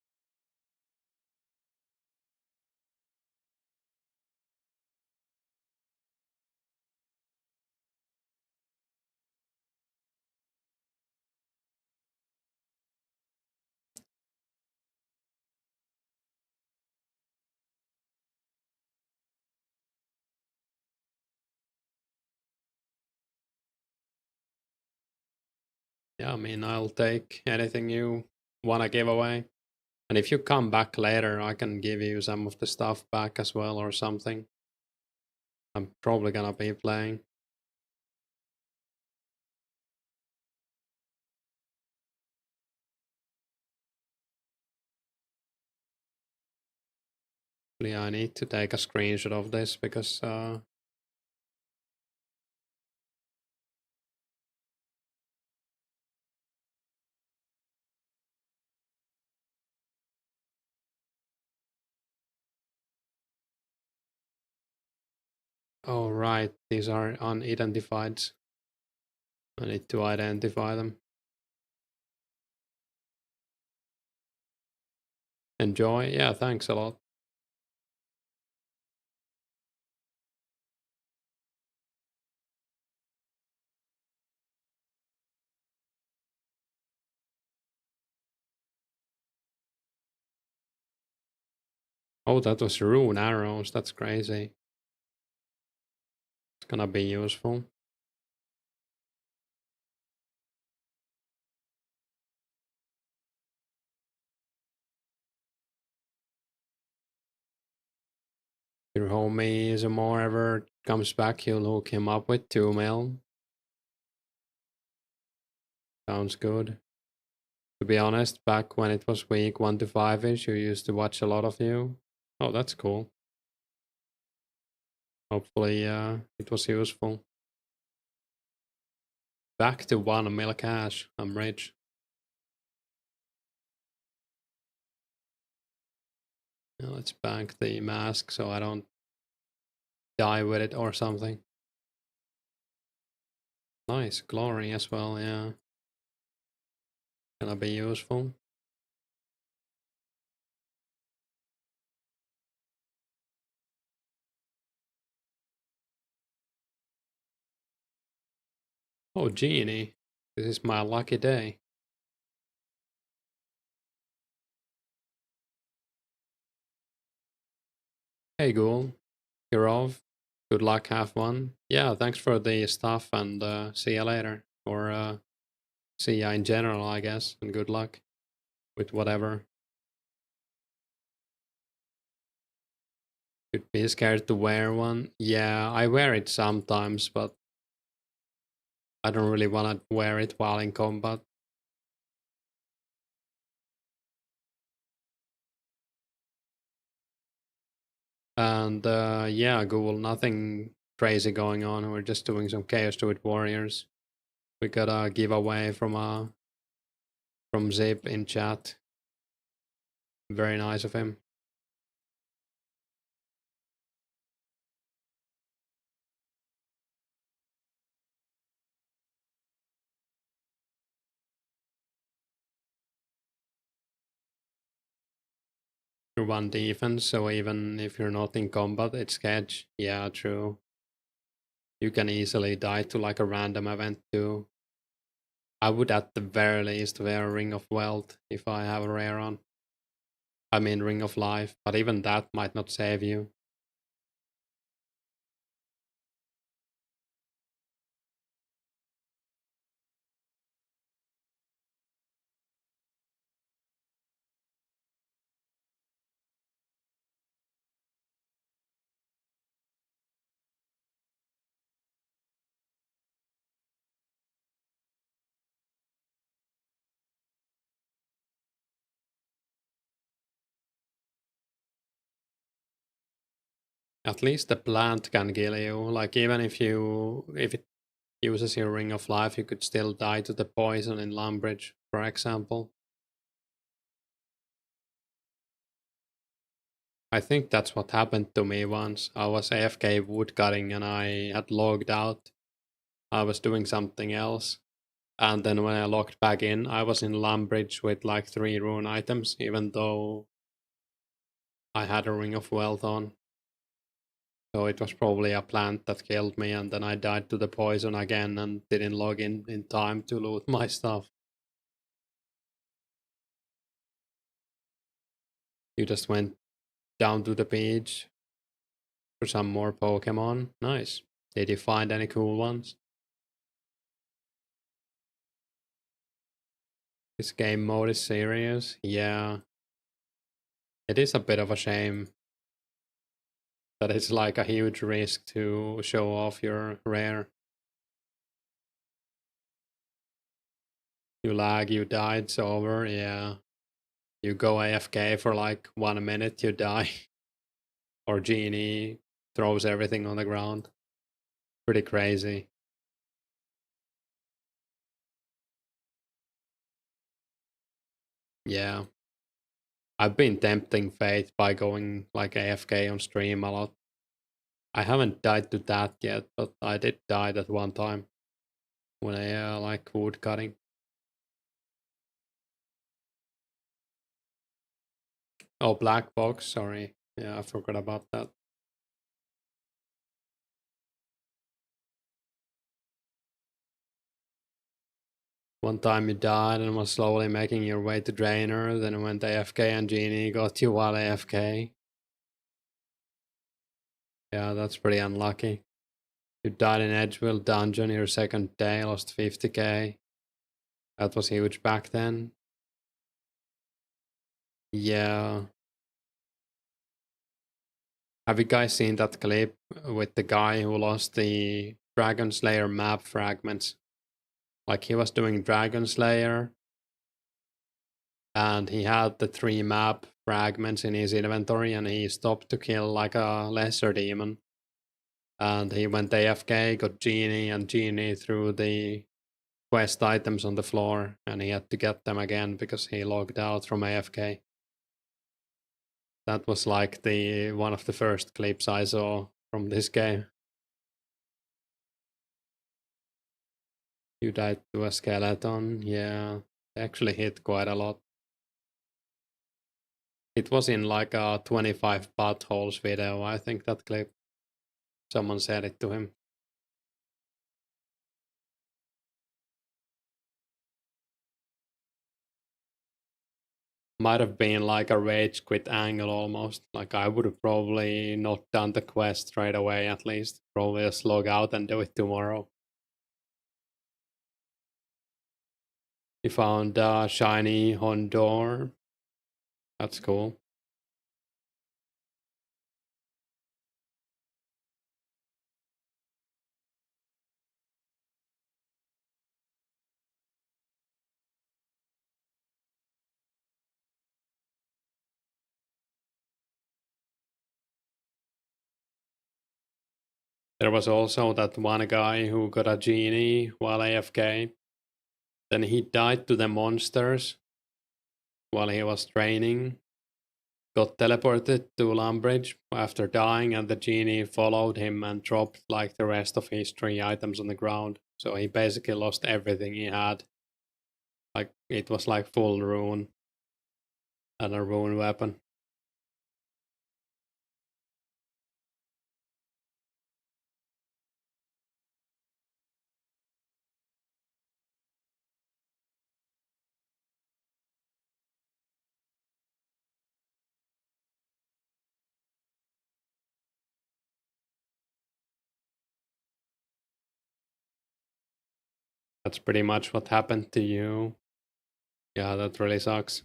Yeah, I mean, I'll take anything you want to give away. And if you come back later, I can give you some of the stuff back as well or something. I'm probably gonna be playing. Yeah, I need to take a screenshot of this because oh right, these are unidentified. I need to identify them. Enjoy. Yeah, thanks a lot. Oh, that was rune arrows. That's crazy. It's gonna be useful. Your homie Zamor ever comes back, you'll hook him up with 2 mil. Sounds good. To be honest, back when it was week 1 to 5-ish, you used to watch a lot of you. Oh, that's cool. Hopefully, it was useful. Back to 1 mil cash. I'm rich. Now let's bank the mask so I don't die with it or something. Nice. Glory as well, yeah. Gonna be useful. Oh, Genie. This is my lucky day. Hey, Ghoul. You're off. Good luck, have fun. Yeah, thanks for the stuff and see you later. Or see ya in general, I guess, and good luck with whatever. Could be scared to wear one. Yeah, I wear it sometimes, but I don't really want to wear it while in combat. And yeah, Google, nothing crazy going on. We're just doing some Chaos Druid Warriors. We got a giveaway from Zip in chat. Very nice of him. You're one defense, so even if you're not in combat, it's sketch. Yeah, true. You can easily die to like a random event too. I would at the very least wear Ring of Wealth if I have a rare on. I mean Ring of Life, but even that might not save you. At least the plant can kill you. Like even if it uses your Ring of Life, you could still die to the poison in Lumbridge, for example. I think that's what happened to me once. I was AFK woodcutting and I had logged out. I was doing something else. And then when I logged back in, I was in Lumbridge with like 3 rune items, even though I had a Ring of Wealth on. So it was probably a plant that killed me, and then I died to the poison again and didn't log in time to loot my stuff. You just went down to the beach for some more Pokemon. Nice. Did you find any cool ones? This game mode is serious. Yeah. It is a bit of a shame. that it's like a huge risk to show off your rare. You lag, you die, it's over, yeah. You go AFK for like 1 minute, you die. Or Genie throws everything on the ground. Pretty crazy. Yeah. I've been tempting fate by going like AFK on stream a lot. I haven't died to that yet, but I did die at one time when I like wood cutting. Oh, black box, sorry. Yeah, I forgot about that. One time you died and was slowly making your way to Drainer, then went AFK and Genie got you while AFK. Yeah, that's pretty unlucky. You died in Edgeville Dungeon your second day, lost 50k. That was huge back then. Yeah. Have you guys seen that clip with the guy who lost the Dragon Slayer map fragments? Like he was doing Dragon Slayer and he had the 3 map fragments in his inventory and he stopped to kill like a lesser demon. And he went AFK, got Genie, and Genie threw the quest items on the floor and he had to get them again because he logged out from AFK. That was like the one of the first clips I saw from this game. You died to a skeleton, yeah. Actually hit quite a lot. It was in like a 25 buttholes video, I think, that clip. Someone said it to him. Might have been like a rage quit angle almost. Like I would have probably not done the quest right away at least. Probably just log out and do it tomorrow. You found a shiny Hondor. That's cool. There was also that one guy who got a genie while AFK. Then he died to the monsters while he was training. Got teleported to Lumbridge after dying, and the genie followed him and dropped like the rest of his 3 items on the ground. So he basically lost everything he had. Like it was like full rune and a rune weapon. That's pretty much what happened to you. Yeah, that really sucks.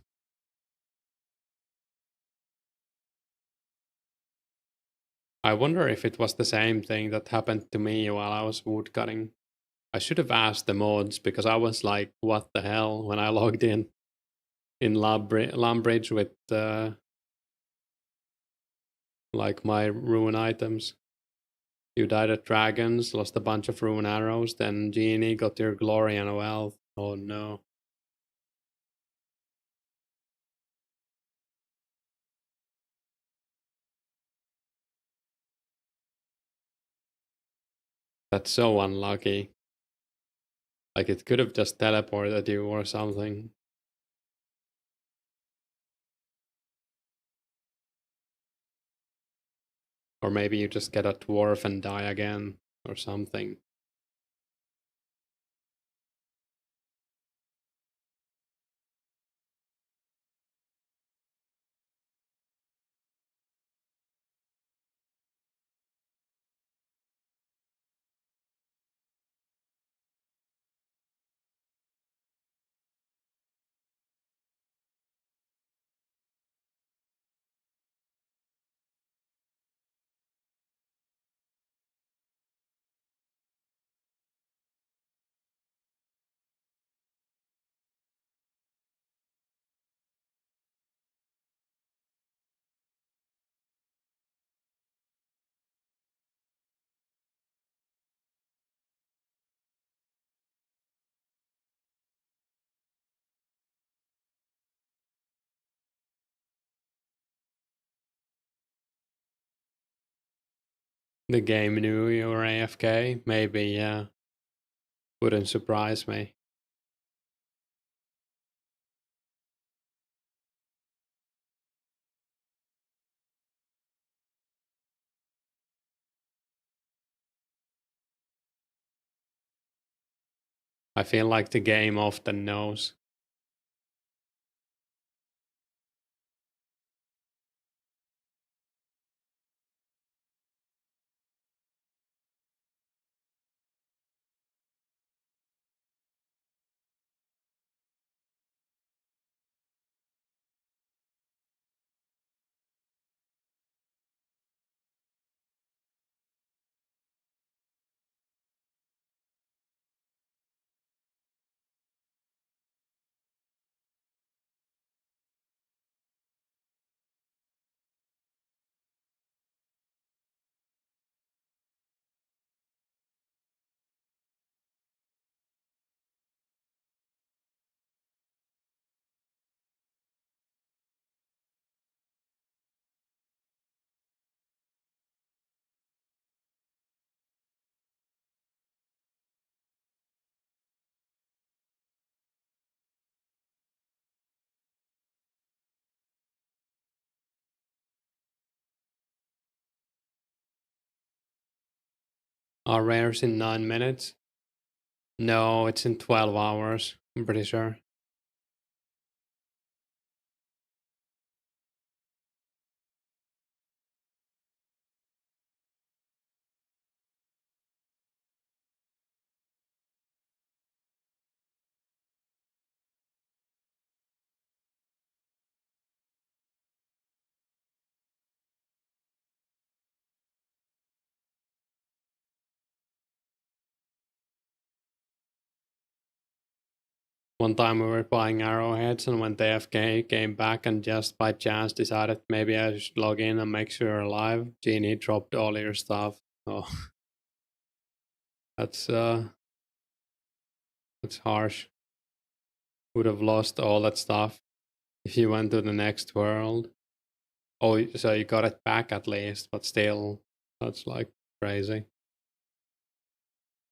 I wonder if it was the same thing that happened to me while I was woodcutting. I should have asked the mods because I was like, what the hell, when I logged in Lumbridge with like my rune items. You died at dragons, lost a bunch of rune arrows, then Genie got your glory and wealth. Oh no. That's so unlucky. Like it could have just teleported you or something. Or maybe you just get a dwarf and die again or something. The game knew you were AFK. Maybe, yeah. Wouldn't surprise me. I feel like the game often knows. Are rares in 9 minutes? No, it's in 12 hours. I'm pretty sure. One time we were buying arrowheads and went AFK, came back and just by chance decided maybe I should log in and make sure you're alive. Genie dropped all your stuff. Oh, that's that's harsh. Would have lost all that stuff if you went to the next world. Oh, so you got it back at least, but still, that's like crazy.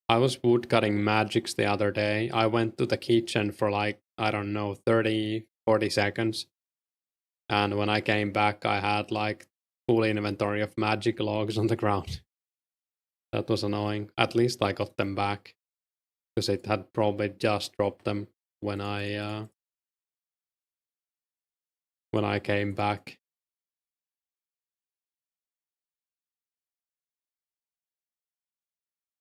I was woodcutting magics the other day. I went to the kitchen for like, I don't know, 30, 40 seconds. And when I came back, I had like full inventory of magic logs on the ground. That was annoying. At least I got them back because it had probably just dropped them when I came back.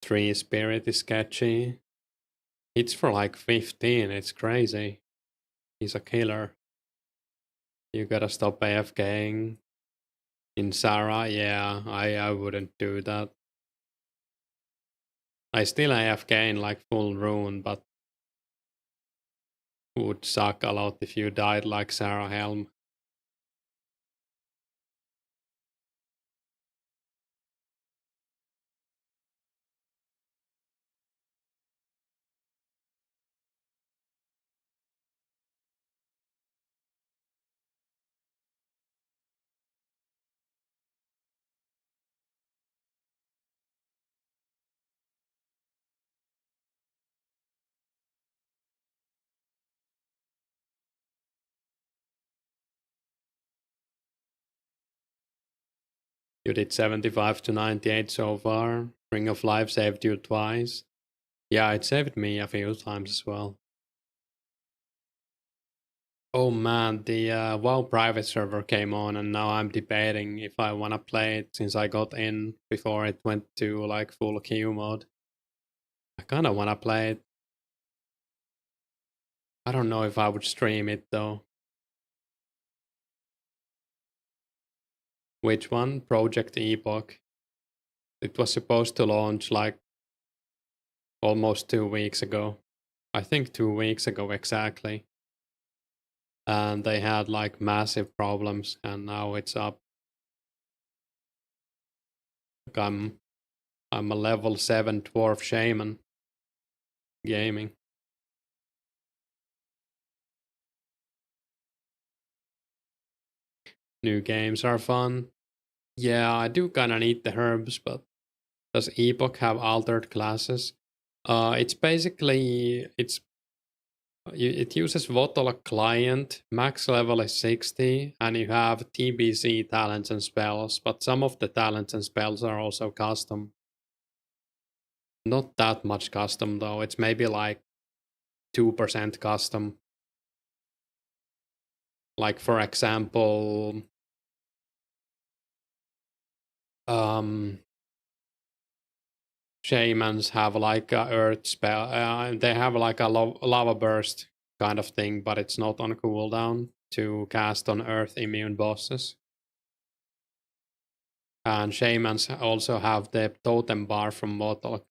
Tree spirit is sketchy. It's for like 15. It's crazy. He's a killer. You gotta stop AFKing. In Sarah, yeah, I wouldn't do that. I still AFK in like full rune, but would suck a lot if you died like Sarah Helm. You did 75 to 98 so far. Ring of Life saved you twice. Yeah, it saved me a few times as well. Oh man, the WoW private server came on and now I'm debating if I wanna play it since I got in before it went to like full queue mode. I kinda wanna play it. I don't know if I would stream it though. Which one? Project Epoch. It was supposed to launch like almost 2 weeks ago. I think 2 weeks ago exactly. And they had like massive problems and now it's up. Like I'm a level 7 dwarf shaman gaming. New games are fun. Yeah, I do kinda need the herbs, but Does Epoch have altered classes? It's basically it uses Votolog client. Max level is 60, and you have TBC talents and spells. But some of the talents and spells are also custom. Not that much custom though. It's maybe like 2% custom. Like for example, shamans have like a earth spell. They have like a lava burst kind of thing, but it's not on cooldown to cast on earth immune bosses. And shamans also have the totem bar from Motok,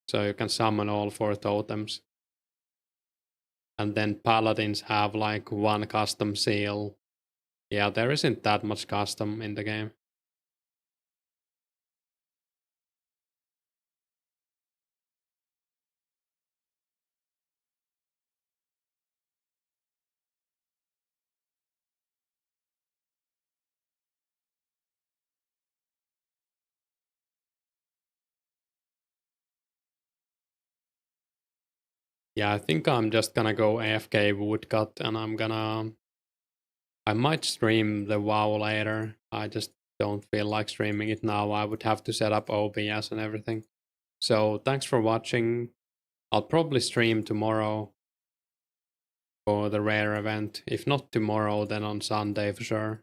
so you can summon all 4 totems. And then paladins have like 1 custom seal. Yeah, there isn't that much custom in the game. Yeah, I think I'm just gonna go AFK woodcut, and I might stream the WoW later. I just don't feel like streaming it now. I would have to set up OBS and everything. So thanks for watching. I'll probably stream tomorrow for the rare event. If not tomorrow, then on Sunday for sure.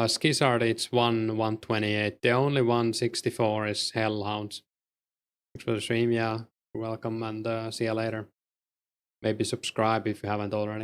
Skizard, it's 128. The only 164 is Hellhounds. Thanks for the stream, yeah. You're welcome, and see you later. Maybe subscribe if you haven't already.